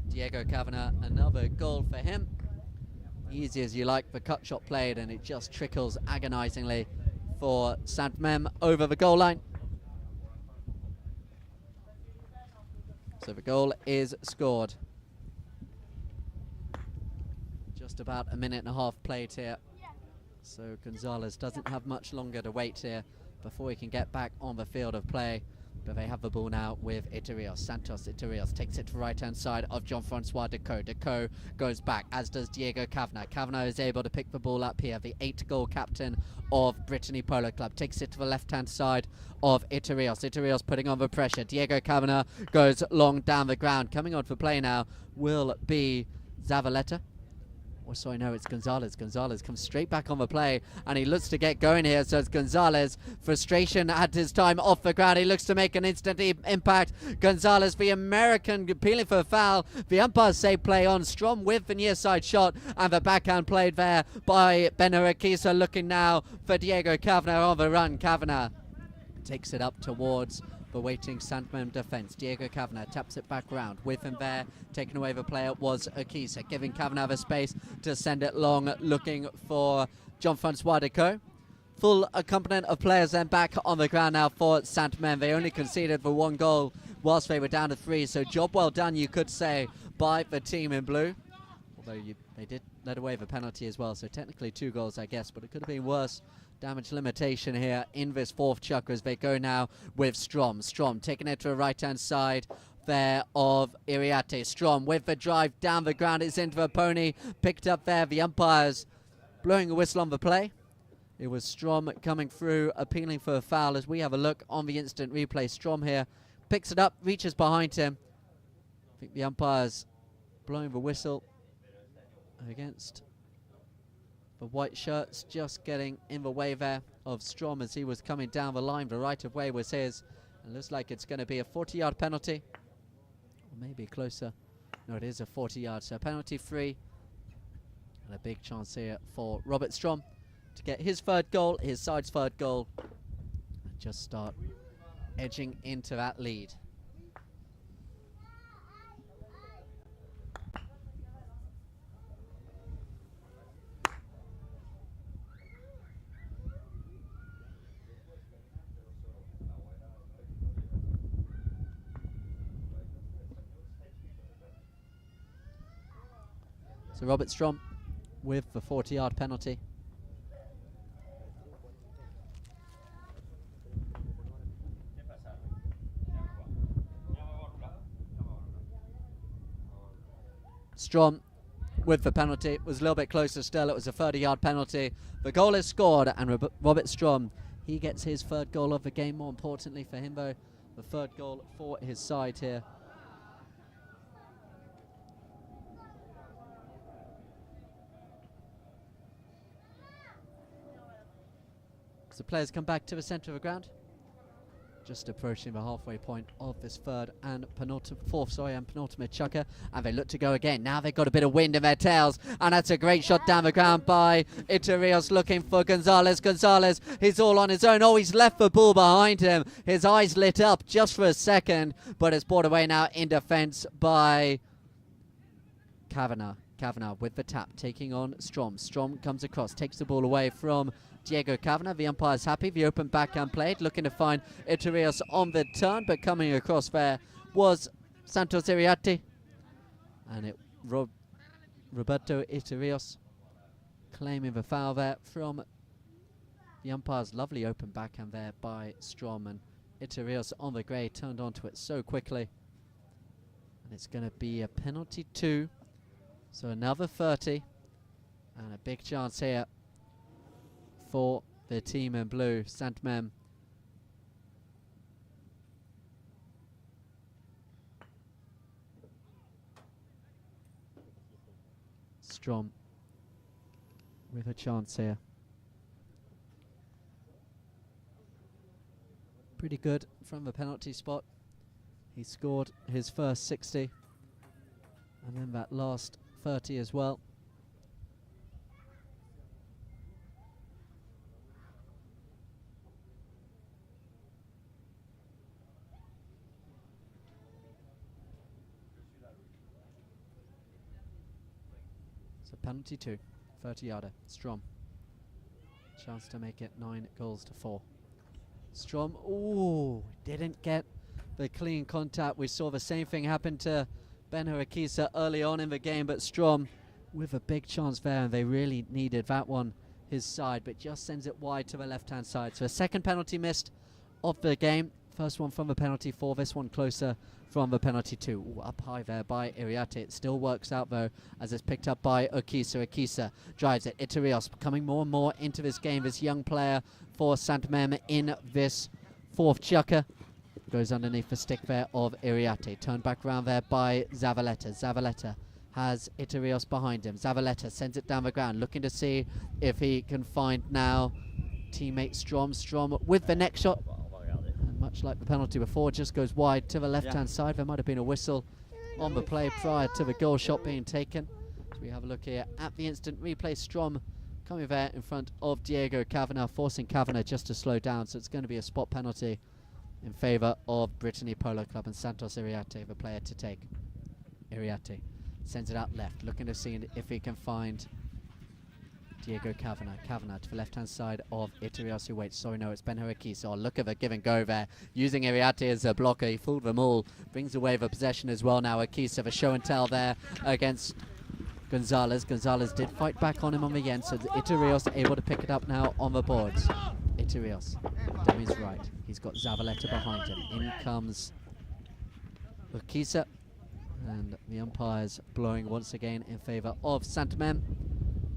Diego Kavanagh, another goal for him. Easy as you like, the cut shot played, and it just trickles agonizingly for Sainte Mesme over the goal line. So the goal is scored. Just about 1.5 minutes played here. So Gonzalez doesn't have much longer to wait here before he can get back on the field of play. But they have the ball now with Iterios. Santos Iterios takes it to the right-hand side of Jean-Francois Deco. Deco goes back, as does Diego Kavanagh. Kavanagh is able to pick the ball up here. The 8-goal captain of Brittany Polo Club takes it to the left-hand side of Iterios. Iterios putting on the pressure. Diego Kavanagh goes long down the ground. Coming on for play now will be Zavaleta. Or so I know it's Gonzalez. Gonzalez comes straight back on the play, and he looks to get going here. So it's Gonzalez. Frustration at his time off the ground. He looks to make an instant impact. Gonzalez, the American, appealing for a foul. The umpires say play on. Strom with the near side shot, and the backhand played there by Benarakiso. Looking now for Diego Kavanagh on the run. Kavanagh takes it up towards the waiting Sainte Mesme defence. Diego Kavanagh taps it back round. With him there, taking away the player was Akisa, giving Kavanagh the space to send it long, looking for Jean-Francois Deco. Full accompaniment of players then back on the ground now for Sainte Mesme. They only conceded for 1 goal whilst they were down to 3, so job well done, you could say, by the team in blue. Although they did let away the penalty as well, so technically 2 goals, I guess, but it could have been worse. Damage limitation here in this 4th chukker as they go now with Strom. Strom taking it to the right-hand side there of Iriarte. Strom with the drive down the ground. It's into the pony. Picked up there. The umpires blowing a whistle on the play. It was Strom coming through, appealing for a foul as we have a look on the instant replay. Strom here picks it up, reaches behind him. I think the umpires blowing the whistle against the white shirts, just getting in the way there of Strom as he was coming down the line. The right of way was his. It looks like it's going to be a 40-yard penalty. Or maybe closer. No, it is a 40-yard, so penalty free. And a big chance here for Robert Strom to get his 3rd goal, his side's 3rd goal. And just start edging into that lead. So Robert Strom with the 40-yard penalty. Strom with the penalty. It was a little bit closer still. It was a 30-yard penalty. The goal is scored, and Robert Strom, he gets his 3rd goal of the game. More importantly for him, though, the 3rd goal for his side here. The players come back to the centre of the ground. just approaching the halfway point of this third and penultimate chukker, and they look to go again. Now they've got a bit of wind in their tails, and that's a great shot down the ground by Iturrios, looking for Gonzalez. Gonzalez, he's all on his own. Oh, he's left the ball behind him. His eyes lit up just for a second, but it's brought away now in defense by Kavanagh. Kavanagh with the tap, taking on Strom. Strom comes across, takes the ball away from Diego Kavanagh. The umpire's happy. The open backhand played, looking to find Iturrios on the turn, but coming across there was Santos Iriarte. And it Roberto Iturrios claiming the foul there from the umpire's lovely open backhand there by Strom, and Iturrios on the grey turned onto it so quickly. And it's going to be a penalty 2. So another 30, and a big chance here for the team in blue, Sainte Mesme. Strom with a chance here. Pretty good from the penalty spot. He scored his first 60, and then that last 30 as well. So penalty 2, 30-yarder. Strom. Chance to make it 9-4. Strom, ooh, didn't get the clean contact. We saw the same thing happen to Ben Harakisa early on in the game, but Strom with a big chance there, and they really needed that one his side, but just sends it wide to the left-hand side. So a second penalty missed of the game. First one from the penalty 4, this one closer from the penalty 2. Ooh, up high there by Iriarte. It still works out though, as it's picked up by Okisa. Okisa drives it. Iturrios coming more and more into this game, this young player for Sainte Mesme in this fourth chukker. Goes underneath the stick there of Iriarte. Turned back around there by Zavaleta. Zavaleta has Iturrios behind him. Zavaleta sends it down the ground, looking to see if he can find now teammate Strom. Strom with the next shot. And much like the penalty before, just goes wide to the left-hand side. There might have been a whistle on the play prior to the goal shot being taken. So we have a look here at the instant replay. Strom coming there in front of Diego Kavanagh, forcing Kavanagh just to slow down. So it's going to be a spot penalty in favour of Brittany Polo Club, and Santos Iriarte, the player to take. Iriarte sends it out left, looking to see if he can find Diego Kavanagh. Kavanagh to the left-hand side of Iturrios, who waits. Sorry, no, it's Ben Harakisa. Oh, look at the give and go there, using Iriarte as a blocker. He fooled them all, brings away the possession as well now. Akisa, the show and tell there against Gonzalez. Gonzalez did fight back on him on the end, so Iturrios able to pick it up now on the boards. Iturrios, down his right. He's got Zavaleta behind him. In comes Okisa, and the umpire's blowing once again in favour of Sainte Mesme.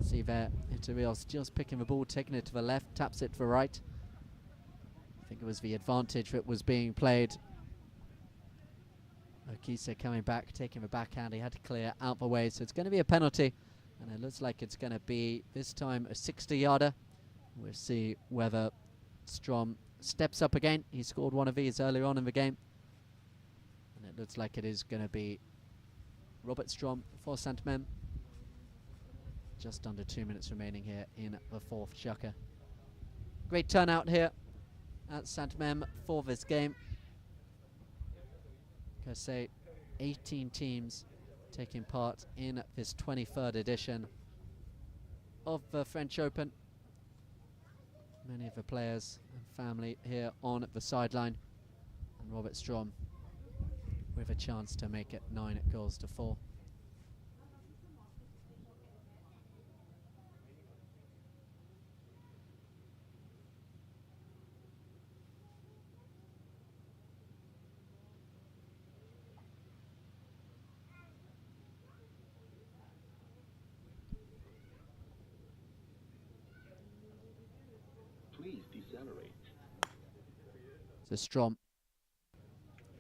See there, Iturrios just picking the ball, taking it to the left, taps it to the right. I think it was the advantage that was being played. Okisa coming back, taking the backhand. He had to clear out the way, so it's going to be a penalty, and it looks like it's going to be this time a 60-yarder. We'll see whether Strom steps up again. He scored one of these earlier on in the game, and it looks like it is going to be Robert Strom for Sainte Mesme. Just under 2 minutes remaining here in the fourth chukker. Great turnout here at Sainte Mesme for this game. Like I say, 18 teams taking part in this 23rd edition of the French Open. Many of the players and family here on the sideline, and Robert Strom with a chance to make it 9-4. So Strom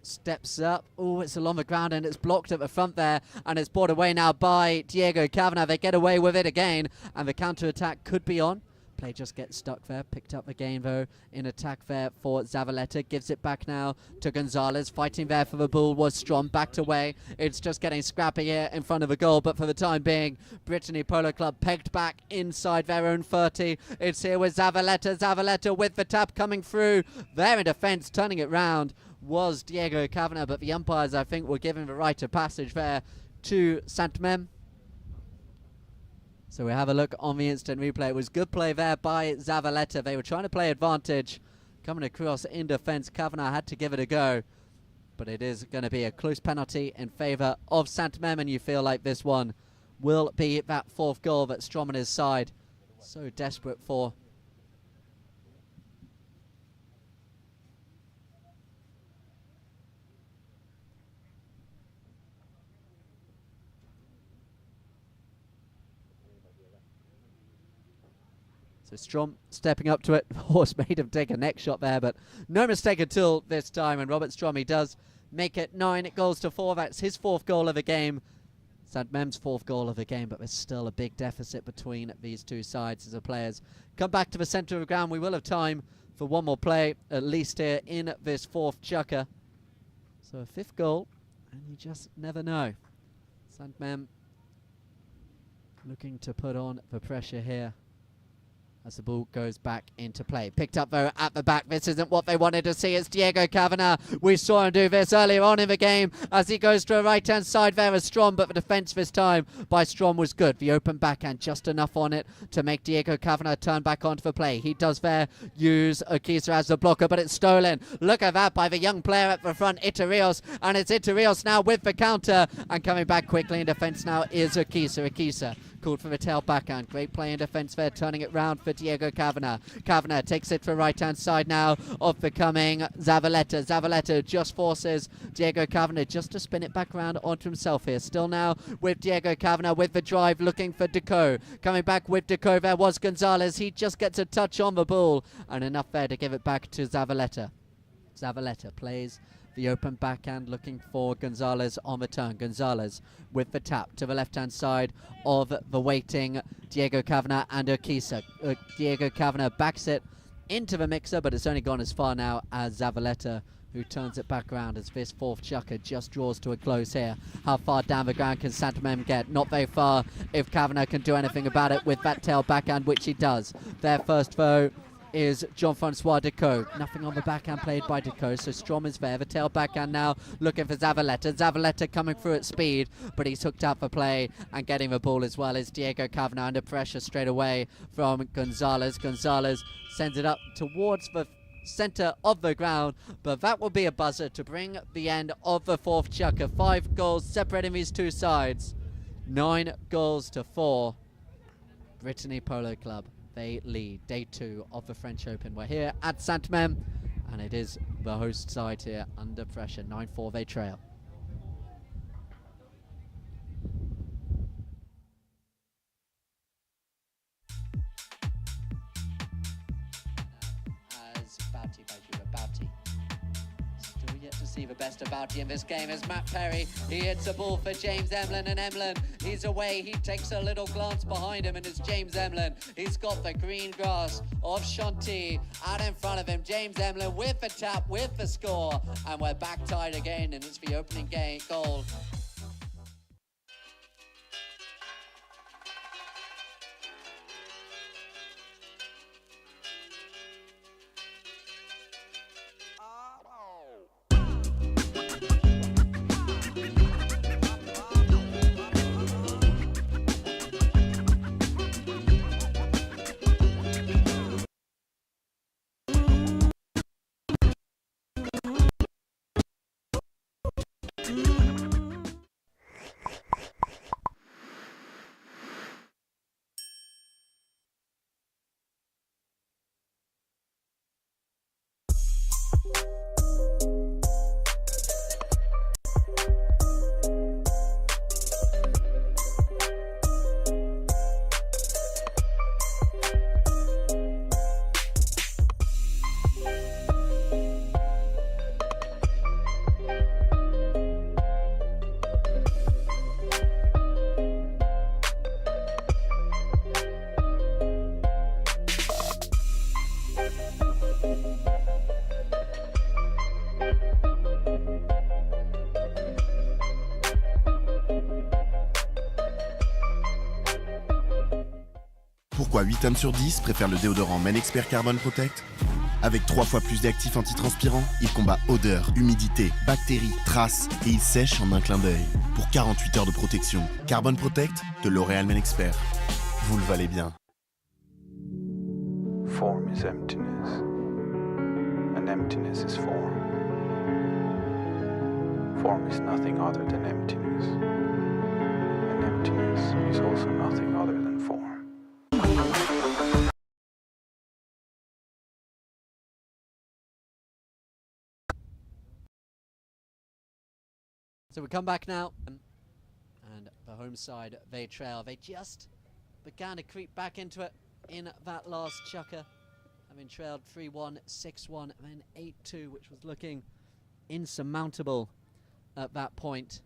steps up. Oh, it's along the ground and it's blocked at the front there, and it's brought away now by Diego Kavanagh. They get away with it again, and the counter-attack could be on, Play just gets stuck there. Picked up the game though in attack there for Zavaleta. Gives it back now to Gonzalez. Fighting there for the ball was Strom. Backed away. It's just getting scrappy here in front of a goal. But for the time being, Brittany Polo Club pegged back inside their own 30. It's here with Zavaleta. Zavaleta with the tap coming through. There in defence, turning it round was Diego Kavanagh. But the umpires, I think, were giving the right of passage there to Sainte Mesme. So we have a look on the instant replay. It was good play there by Zavaleta. They were trying to play advantage. Coming across in defence, Kavanagh had to give it a go. But it is going to be a close penalty in favour of Sainte Mesme, and you feel like this one will be that fourth goal that Strom on his side so desperate for. So Strom stepping up to it. Horse made him take a neck shot there, but no mistake at all this time. And Robert Strom, he does make it 9-4. That's his fourth goal of the game. Sainte Mesme's fourth goal of the game, but there's still a big deficit between these two sides as the players come back to the centre of the ground. We will have time for one more play, at least here in this fourth chukker. So a fifth goal, and you just never know. Sainte Mesme looking to put on the pressure here as the ball goes back into play. Picked up though at the back. This isn't what they wanted to see. It's Diego Kavanagh. We saw him do this earlier on in the game as he goes to the right hand side there as Strom, but the defence this time by Strom was good. The open backhand just enough on it to make Diego Kavanagh turn back onto the play. He does there use Akisa as the blocker, but it's stolen. Look at that by the young player at the front, Itarios, and it's Itarios now with the counter, and coming back quickly in defence now is Akisa. Akisa called for the tail backhand. Great play in defence there, turning it round for Diego Kavanagh. Kavanagh takes it for right hand side now of becoming Zavaleta. Zavaleta just forces Diego Kavanagh just to spin it back around onto himself here. Still now with Diego Kavanagh with the drive, looking for Deco. Coming back with Deco, there was Gonzalez. He just gets a touch on the ball and enough there to give it back to Zavaleta. Zavaleta plays the open backhand, looking for Gonzalez on the turn. Gonzalez with the tap to the left-hand side of the waiting Diego Kavanagh and Akisa. Diego Kavanagh backs it into the mixer, but it's only gone as far now as Zavaleta, who turns it back around as this fourth chukker just draws to a close here. How far down the ground can Sainte Mesme get? Not very far if Kavanagh can do anything about it with that tail backhand, which he does. Their first foe is Jean-Francois Deco. Nothing on the backhand played by Deco, so Strom is there. The tail backhand now looking for Zavaleta. Zavaleta coming through at speed, but he's hooked up for play and getting the ball as well as Diego Kavanagh under pressure straight away from Gonzalez. Gonzalez sends it up towards the centre of the ground, but that will be a buzzer to bring the end of the fourth chukker. 5 goals separating these two sides. 9-4. Brittany Polo Club, they lead day 2 of the French Open. We're here at Sainte Mesme, and it is the host side here under pressure. 9-4 they trail. As Bouty by Juba. Bouty. Still yet to see the best of Bouty in this game as Matt Perry. He hits a ball for James Emlyn, and Emlyn, he's away. He takes a little glance behind him, and it's James Emlyn. He's got the green grass of Chantilly out in front of him. James Emlyn with the tap, with the score, and we're back tied again, and it's the opening goal. pourquoi 8 hommes sur 10 préfèrent le déodorant Men Expert Carbon Protect. Avec 3 fois plus d'actifs antitranspirants, il combat odeur, humidité, bactéries, traces et il sèche en un clin d'œil. Pour 48 heures de protection. Carbon Protect de L'Oréal Men Expert. Vous le valez bien. Form is emptiness, and emptiness is form. Form is nothing other than emptiness, and emptiness is also nothing other than form. So we come back now, and the home side, they trail. They just began to creep back into it in that last chukker, having trailed 3-1, 6-1, and then 8-2, which was looking insurmountable at that point.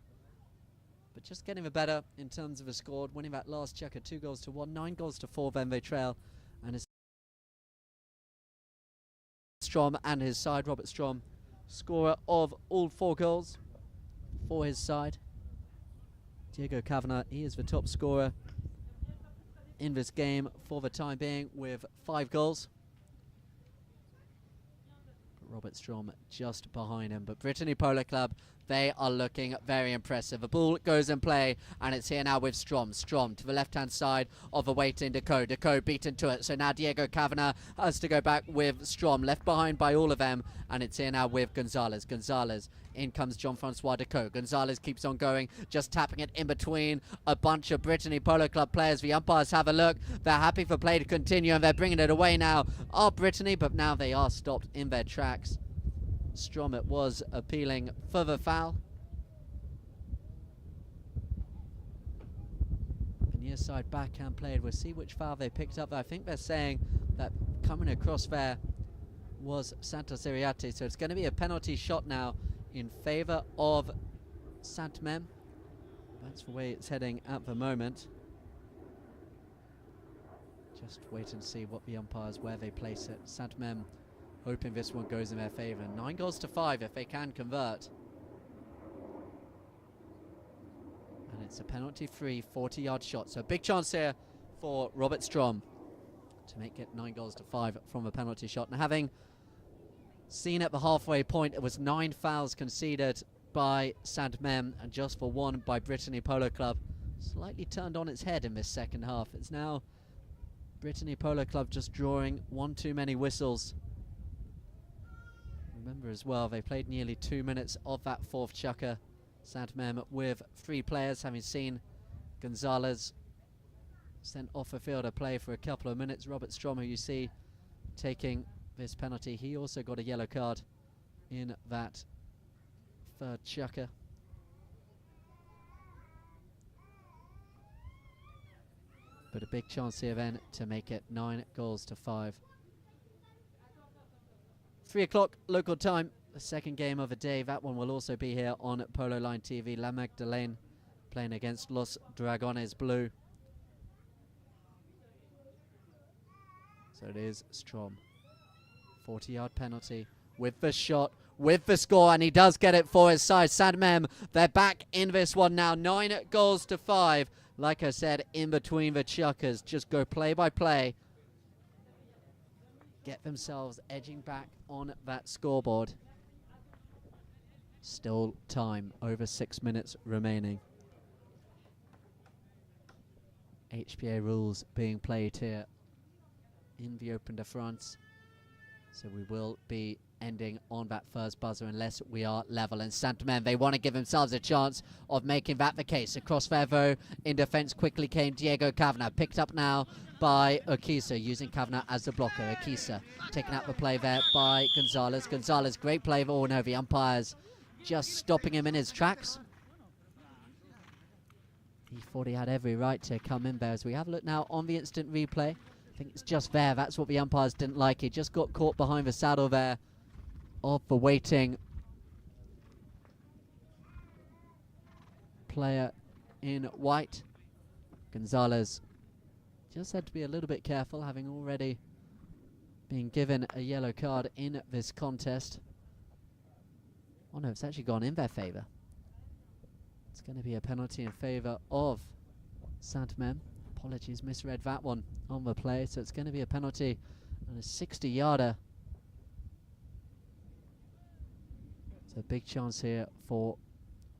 But just getting the better in terms of the score, winning that last chukker 2-1, 9-4, then they trail. And it's Strom and his side, Robert Strom, scorer of all 4 goals for his side. Diego Kavanagh, he is the top scorer in this game for the time being with 5 goals. Robert Strom just behind him, but Brittany Polo Club, they are looking very impressive. The ball goes in play, and it's here now with Strom. Strom to the left-hand side of the waiting Deco. Deco beaten to it, so now Diego Kavanagh has to go back with Strom, left behind by all of them, and it's here now with Gonzalez. Gonzalez, in comes Jean-Francois Deco. Gonzalez keeps on going, just tapping it in between a bunch of Brittany Polo Club players. The umpires have a look. They're happy for play to continue, and they're bringing it away now. Are Brittany, but now they are stopped in their tracks. Strom, it was appealing for the foul. The near side backhand played. We'll see which foul they picked up. I think they're saying that coming across there was Santos Iriarte. So it's going to be a penalty shot now in favour of Sainte Mesme. That's the way it's heading at the moment. Just wait and see what the umpires, where they place it. Sainte Mesme hoping this one goes in their favour. 9-5 if they can convert. And it's a penalty-free 40-yard shot. So a big chance here for Robert Strom to make it 9-5 from a penalty shot. And having seen at the halfway point, it was 9 fouls conceded by Sainte Mesme and just for 1 by Brittany Polo Club. Slightly turned on its head in this second half. It's now Brittany Polo Club just drawing 1 too many whistles. Remember as well, they played nearly 2 minutes of that 4th chukker. Sainte Mesme with 3 players, having seen Gonzalez sent off the field of play for a couple of minutes. Robert Strom, who you see taking this penalty, he also got a yellow card in that 3rd chukker. But a big chance here then to make it 9-5. 3 o'clock local time, the second game of the day. That one will also be here on Polo Line TV. La Magdalene playing against Los Dragones Blue. So it is Strom. 40-yard penalty with the shot, with the score, and he does get it for his side. Sainte Mesme, they're back in this one now. 9-5. Like I said, in between the chukkers, just go play by play. Get themselves edging back on that scoreboard. Still time, over 6 minutes remaining. HPA rules being played here in the Open de France. So we will be ending on that first buzzer unless we are level. And Sainte Mesme, they want to give themselves a chance of making that the case. Across there, though, in defence quickly came Diego Kavanagh. Picked up now by Okisa, using Kavanagh as the blocker. Okisa taking out the play there by Gonzalez. Gonzalez, great play. Oh no, the umpires just stopping him in his tracks. He thought he had every right to come in there. As we have a look now on the instant replay, I think it's just there. That's what the umpires didn't like. He just got caught behind the saddle there of the waiting player in white. Gonzalez just had to be a little bit careful, having already been given a yellow card in this contest. Oh no, it's actually gone in their favour. It's going to be a penalty in favour of Sainte Mesme. Apologies, misread that one on the play, so it's going to be a penalty and a 60-yarder. So a big chance here for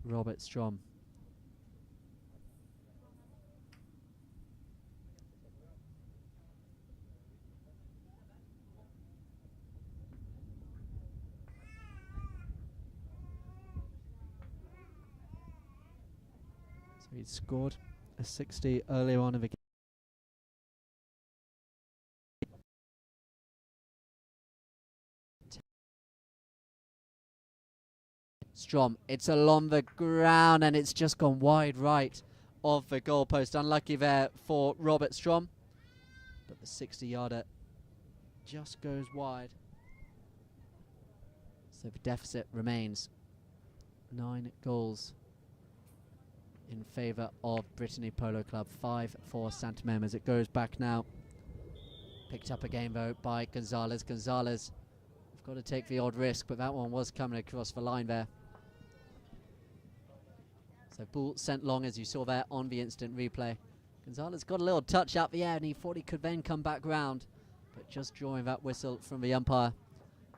Robert Strom. So he'd scored a 60 earlier on in the game. Strom, it's along the ground and it's just gone wide right of the goalpost. Unlucky there for Robert Strom, but the 60-yarder just goes wide. So the deficit remains 9 goals in favour of Brittany Polo Club, 5 for Sainte Mesme as it goes back now. Picked up again though by Gonzalez. Gonzalez, we've got to take the odd risk, but that one was coming across the line there. So ball sent long, as you saw there on the instant replay. Gonzalez got a little touch out the air and he thought he could then come back round, but just drawing that whistle from the umpire.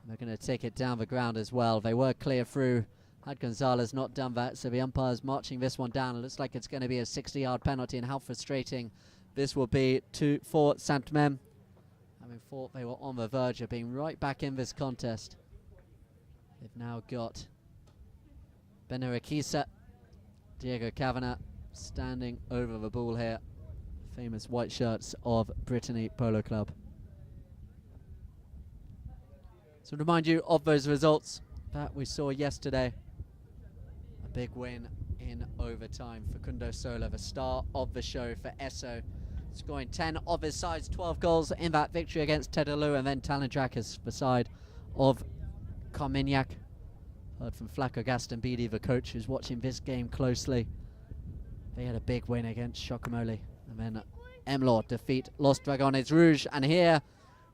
And they're going to take it down the ground as well. They were clear through had Gonzalez not done that, so the umpire's marching this one down. It looks like it's going to be a 60-yard penalty, and how frustrating this will be for Sainte Mesme, having thought they were on the verge of being right back in this contest. They've now got Akisa, Diego Kavanagh standing over the ball here. Famous white shirts of Brittany Polo Club. So to remind you of those results that we saw yesterday. A big win in overtime for Kundo Sola, the star of the show for Esso, scoring 10 of his side's 12 goals in that victory against Tedaloo, and then Talentrakis, the side of Carmignac. Heard from Flaco Gastambide, the coach, who's watching this game closely. They had a big win against Chocomole. And then Emlor defeat Los Dragones Rouge. And here,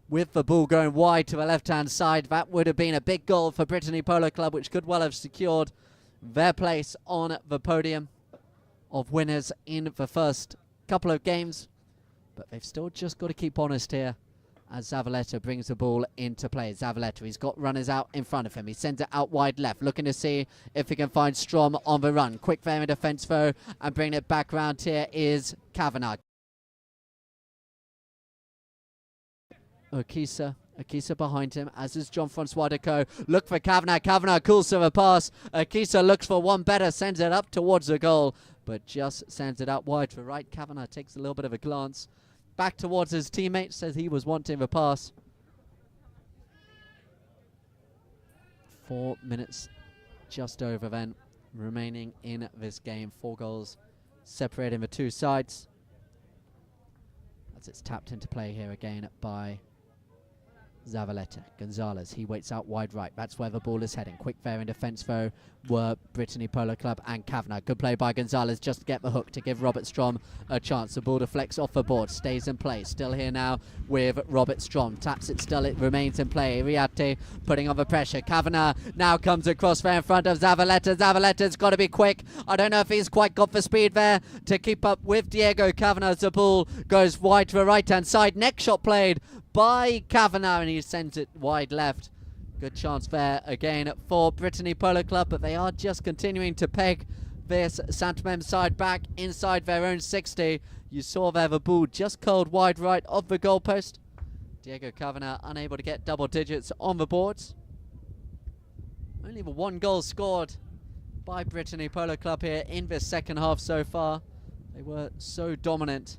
with the ball going wide to the left-hand side, that would have been a big goal for Brittany Polo Club, which could well have secured their place on the podium of winners in the first couple of games. But they've still just got to keep honest here as Zavaleta brings the ball into play. Zavaleta, he's got runners out in front of him. He sends it out wide left, looking to see if he can find Strom on the run. Quick there in defence though, and bringing it back round here is Kavanagh. Akisa behind him, as is Jean-Francois Decaux. Look for Kavanagh. Kavanagh calls to the pass. Akisa looks for one better, sends it up towards the goal, but just sends it out wide for right. Kavanagh takes a little bit of a glance back towards his teammate, says he was wanting the pass. 4 minutes just over then remaining in this game. 4 goals separating the two sides, as it's tapped into play here again by Zavaleta. Gonzalez, he waits out wide right. That's where the ball is heading. Quick there in defence though were Brittany Polo Club and Kavanagh. Good play by Gonzalez just to get the hook to give Robert Strom a chance. The ball deflects off the board, stays in play. Still here now with Robert Strom. Taps it, still it remains in play. Iriarte putting on the pressure. Kavanagh now comes across there in front of Zavaleta. Zavaleta's got to be quick. I don't know if he's quite got the speed there to keep up with Diego Kavanagh as the ball goes wide to the right hand side. Next shot played by Kavanagh and he sends it wide left. Good chance there again for Brittany Polo Club, but they are just continuing to peg this Sainte Mesme side back inside their own 60. You saw there the ball just curled wide right of the goalpost. Diego Kavanagh unable to get double digits on the boards. Only the 1 goal scored by Brittany Polo Club here in the second half so far. They were so dominant,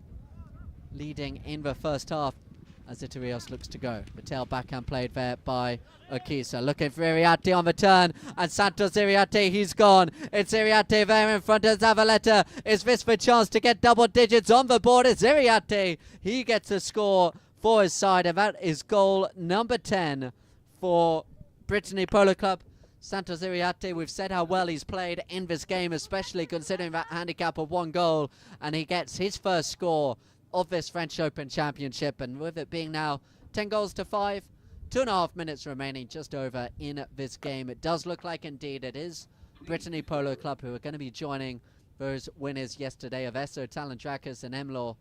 leading in the first half. As Itarios looks to go. The tail backhand played there by Akisa. Looking for Iriarte on the turn. And Santos Iriarte, he's gone. It's Iriarte there in front of Zavaleta. Is this the chance to get double digits on the board? It's Iriarte. He gets a score for his side. And that is goal number 10 for Brittany Polo Club. Santos Iriarte, we've said how well he's played in this game, especially considering that handicap of 1 goal. And he gets his first score of this French Open Championship, and with it being now 10 goals to 5, 2.5 minutes remaining just over in this game, it does look like indeed it is Brittany Polo Club who are going to be joining those winners yesterday of Esso, Talentrakis and Emlor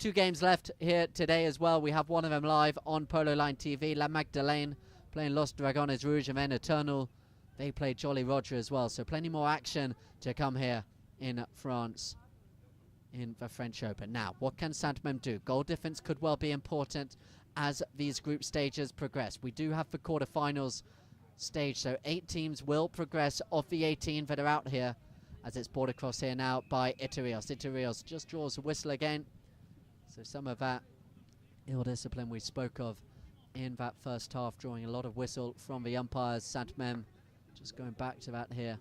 2 games left here today as well. We have one of them live on Polo Line TV. La Magdalene playing Los Dragones Rouge, and then Eternal, they play Jolly Roger as well. So plenty more action to come here in France in the French Open. Now, what can Sainte-Meme do? Goal difference could well be important as these group stages progress. We do have the quarterfinals stage, so 8 teams will progress of the 18 that are out here, as it's brought across here now by Iterios. Iterios just draws a whistle again. So some of that ill discipline we spoke of in that first half, drawing a lot of whistle from the umpires. Sainte-Meme just going back to that here.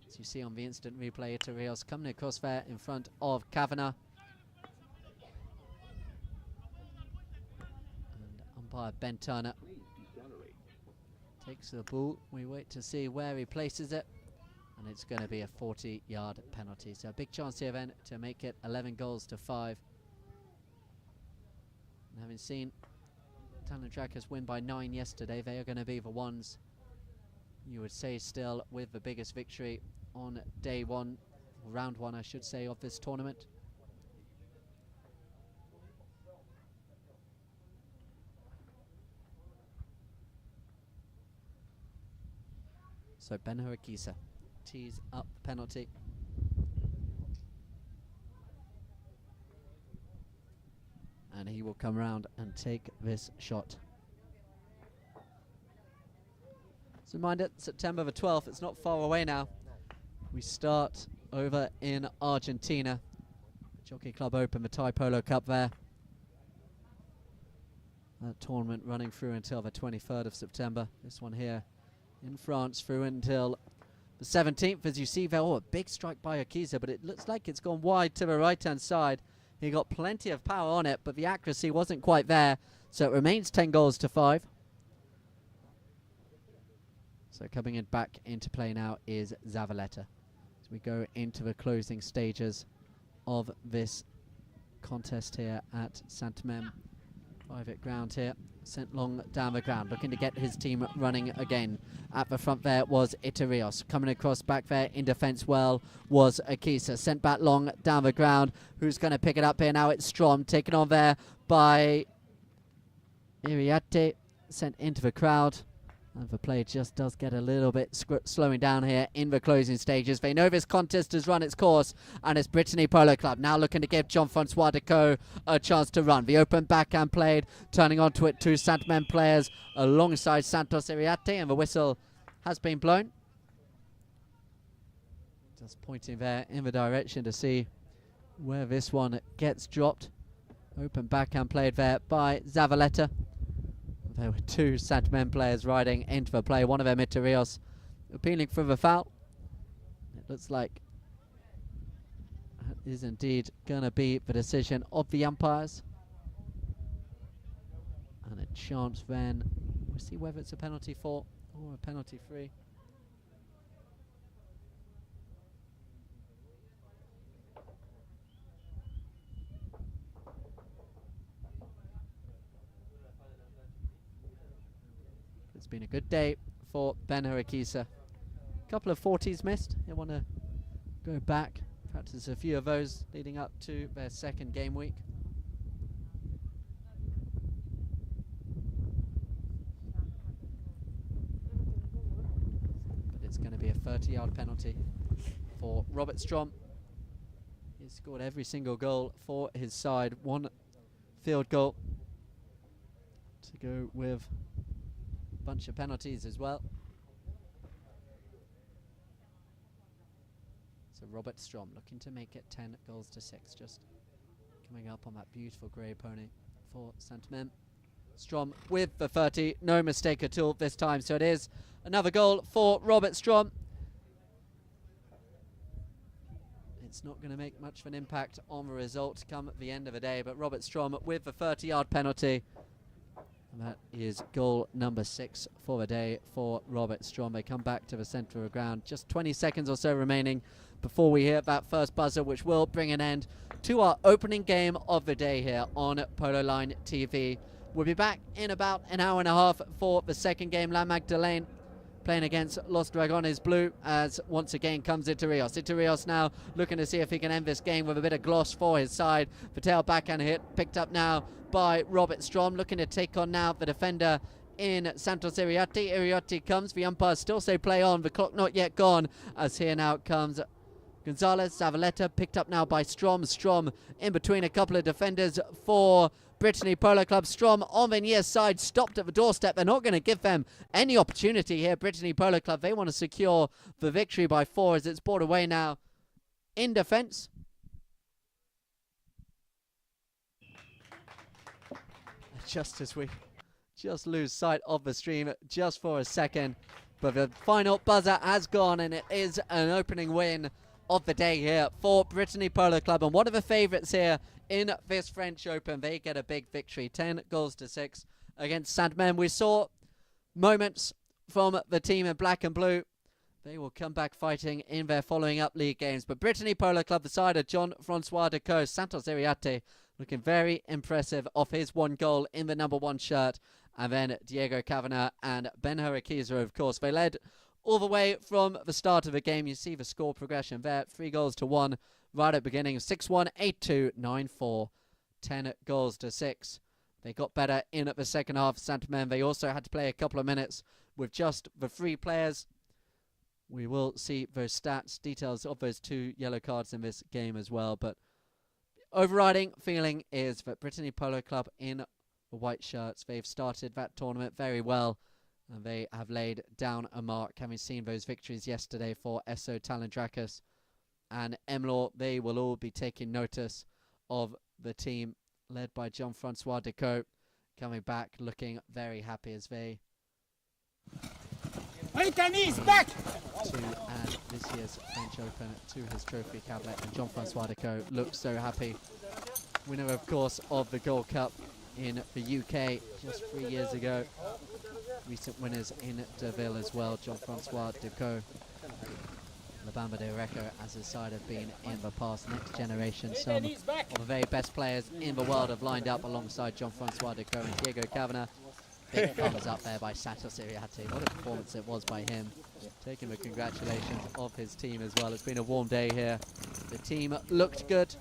As you see on the instant replay, Iterios coming across there in front of Kavanagh. And umpire Ben Turner takes the ball. We wait to see where he places it. And it's going to be a 40-yard penalty. So a big chance here then to make it 11 goals to 5. And having seen Talent Trackers win by 9 yesterday, they are going to be the ones, you would say, still with the biggest victory on day 1, or round 1 I should say, of this tournament. So Ben Harakisa tees up the penalty. And he will come round and take this shot. So mind it, September the 12th, it's not far away now. We start over in Argentina. Jockey Club Open, the Thai Polo Cup there. That tournament running through until the 23rd of September. This one here in France through until the 17th. As you see there, a big strike by Akiza, but it looks like it's gone wide to the right-hand side. He got plenty of power on it, but the accuracy wasn't quite there. So it remains 10 goals to 5. So coming in back into play now is Zavaleta. As we go into the closing stages of this contest here at Sainte-Meme. Private ground here, sent long down the ground, looking to get his team running again. At the front there was Iterios. Coming across back there in defence well was Akisa. Sent back long down the ground. Who's going to pick it up here now? It's Strom, taken on there by Iriarte. Sent into the crowd. And the play just does get a little bit slowing down here in the closing stages. They know this contest has run its course, and it's Brittany Polo Club now looking to give Jean-Francois Decaux a chance to run. The open backhand played, turning onto it 2 Sainte-Meme players alongside Santos Iriarte, and the whistle has been blown. Just pointing there in the direction to see where this one gets dropped. Open backhand played there by Zavaleta. There were 2 Sainte-Meme players riding into the play. One of them, Iterios, appealing for the foul. It looks like that is indeed going to be the decision of the umpires. And a chance then. We'll see whether it's a penalty 4 or a penalty 3. It's been a good day for Ben Harakisa. A couple of 40s missed. They want to go back, practice a few of those leading up to their second game week. But it's going to be a 30-yard penalty for Robert Strom. He's scored every single goal for his side. 1 field goal to go with bunch of penalties as well. So Robert Strom looking to make it 10 goals to 6, just coming up on that beautiful grey pony for Sainte-Meme. Strom with the 30, no mistake at all this time, so it is another goal for Robert Strom. It's not going to make much of an impact on the result come at the end of the day, but Robert Strom with the 30-yard penalty. And that is goal number 6 for the day for Robert Strom. They come back to the centre of the ground. Just 20 seconds or so remaining before we hear that first buzzer, which will bring an end to our opening game of the day here on Polo Line TV. We'll be back in about an hour and a half for the second game. La Magdalene playing against Los Dragones Blue, as once again comes into Rios. Into Rios now, looking to see if he can end this game with a bit of gloss for his side. Patel backhand hit, picked up now by Robert Strom, looking to take on now the defender in Santos Iriarte. Iriarte comes, the umpires still say play on, the clock not yet gone, as here now comes Gonzalez. Zavaleta picked up now by Strom. Strom in between a couple of defenders for Brittany Polo Club. Strom on the near side, stopped at the doorstep. They're not going to give them any opportunity here. Brittany Polo Club, they want to secure the victory by 4 as it's brought away now in defence. Just as we just lose sight of the stream just for a second, but the final buzzer has gone, and it is an opening win of the day here for Brittany Polo Club, and one of the favourites here in this French Open. They get a big victory, 10-6 against Sainte. We saw moments from the team in black and blue. They will come back fighting in their following up league games, but Brittany Polo Club, the side of Jean-Francois Decaux, Santos Iriarte, looking very impressive off his 1 goal in the number 1 shirt, and then Diego Kavanagh and Ben Harakiza, of course. They led all the way from the start of the game. You see the score progression there, 3-1 right at the beginning, 6-1, 8-2, 9-4, 10-6. They got better in at the second half. Sainte-Maine, they also had to play a couple of minutes with just the 3 players. We will see those stats, details of those 2 yellow cards in this game as well. But overriding feeling is that Brittany Polo Club in the white shirts, they've started that tournament very well. And they have laid down a mark, having seen those victories yesterday for Esso Talandrakis and Emlor. They will all be taking notice of the team led by Jean-Francois Decaux, coming back looking very happy as they Brittany's back! to add this year's French Open to his trophy cabinet. And Jean-Francois Decaux looks so happy. Winner, of course, of the Gold Cup in the UK just 3 years ago. Recent winners in Deauville as well. Jean-Francois Decaux, La Bamba de Reco, as his side have been in the past. Next generation, some of the very best players in the world have lined up alongside Jean-Francois Decaux and Diego Kavanagh. Big thumbs up there by Santos Iriarte. What a performance it was by him. Taking the congratulations of his team as well. It's been a warm day here. The team looked good.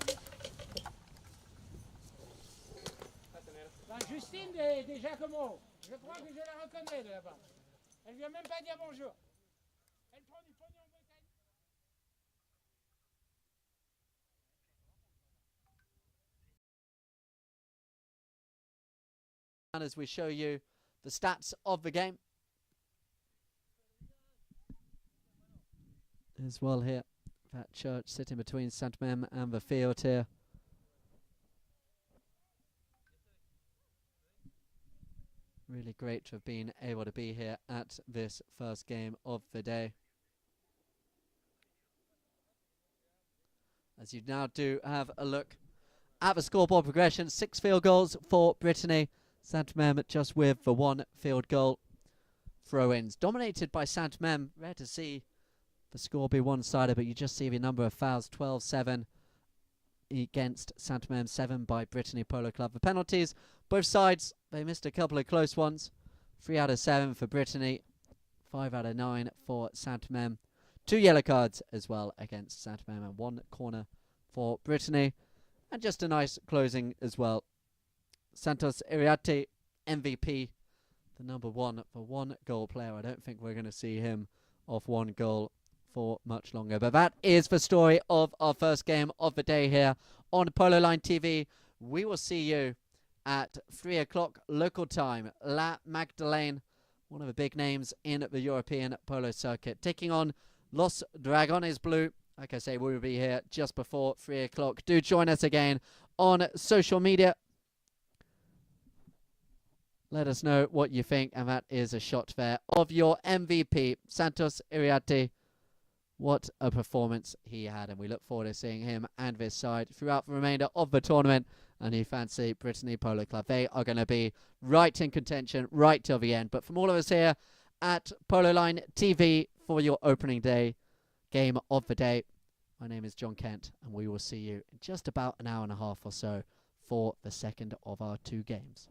Justine des Giacomo. Je crois que je la reconnais de là-bas. Elle vient même pas dire bonjour. Elle prend du pognon en Bretagne. And as we show you the stats of the game as well here. That church sitting between Sainte-Maine and the field here. Really great to have been able to be here at this first game of the day. As you now do have a look at the scoreboard progression, 6 field goals for Brittany. Sainte-Maine just with the 1 field goal throw-ins. Dominated by Sainte-Maine. Rare to see the score be one-sided, but you just see the number of fouls, 12-7 against Sainte-Maine, 7 by Brittany Polo Club. The penalties, both sides, they missed a couple of close ones. 3 out of 7 for Brittany, 5 out of 9 for Sainte-Maine. 2 yellow cards as well against Sainte-Maine, and 1 corner for Brittany. And just a nice closing as well. Santos Iriarte, MVP, the number 1 for 1 goal player. I don't think we're going to see him off 1 goal for much longer. But that is the story of our first game of the day here on Polo Line TV. We will see you at 3 o'clock local time. La Magdalene, one of the big names in the European polo circuit, taking on Los Dragones Blue. Like I say, we will be here just before 3 o'clock. Do join us again on social media. Let us know what you think, and that is a shot there of your MVP, Santos Iriarte. What a performance he had, and we look forward to seeing him and this side throughout the remainder of the tournament. And you fancy Brittany Polo Club, they are going to be right in contention right till the end. But from all of us here at Polo Line TV for your opening day game of the day, my name is John Kent, and we will see you in just about an hour and a half or so for the second of our 2 games.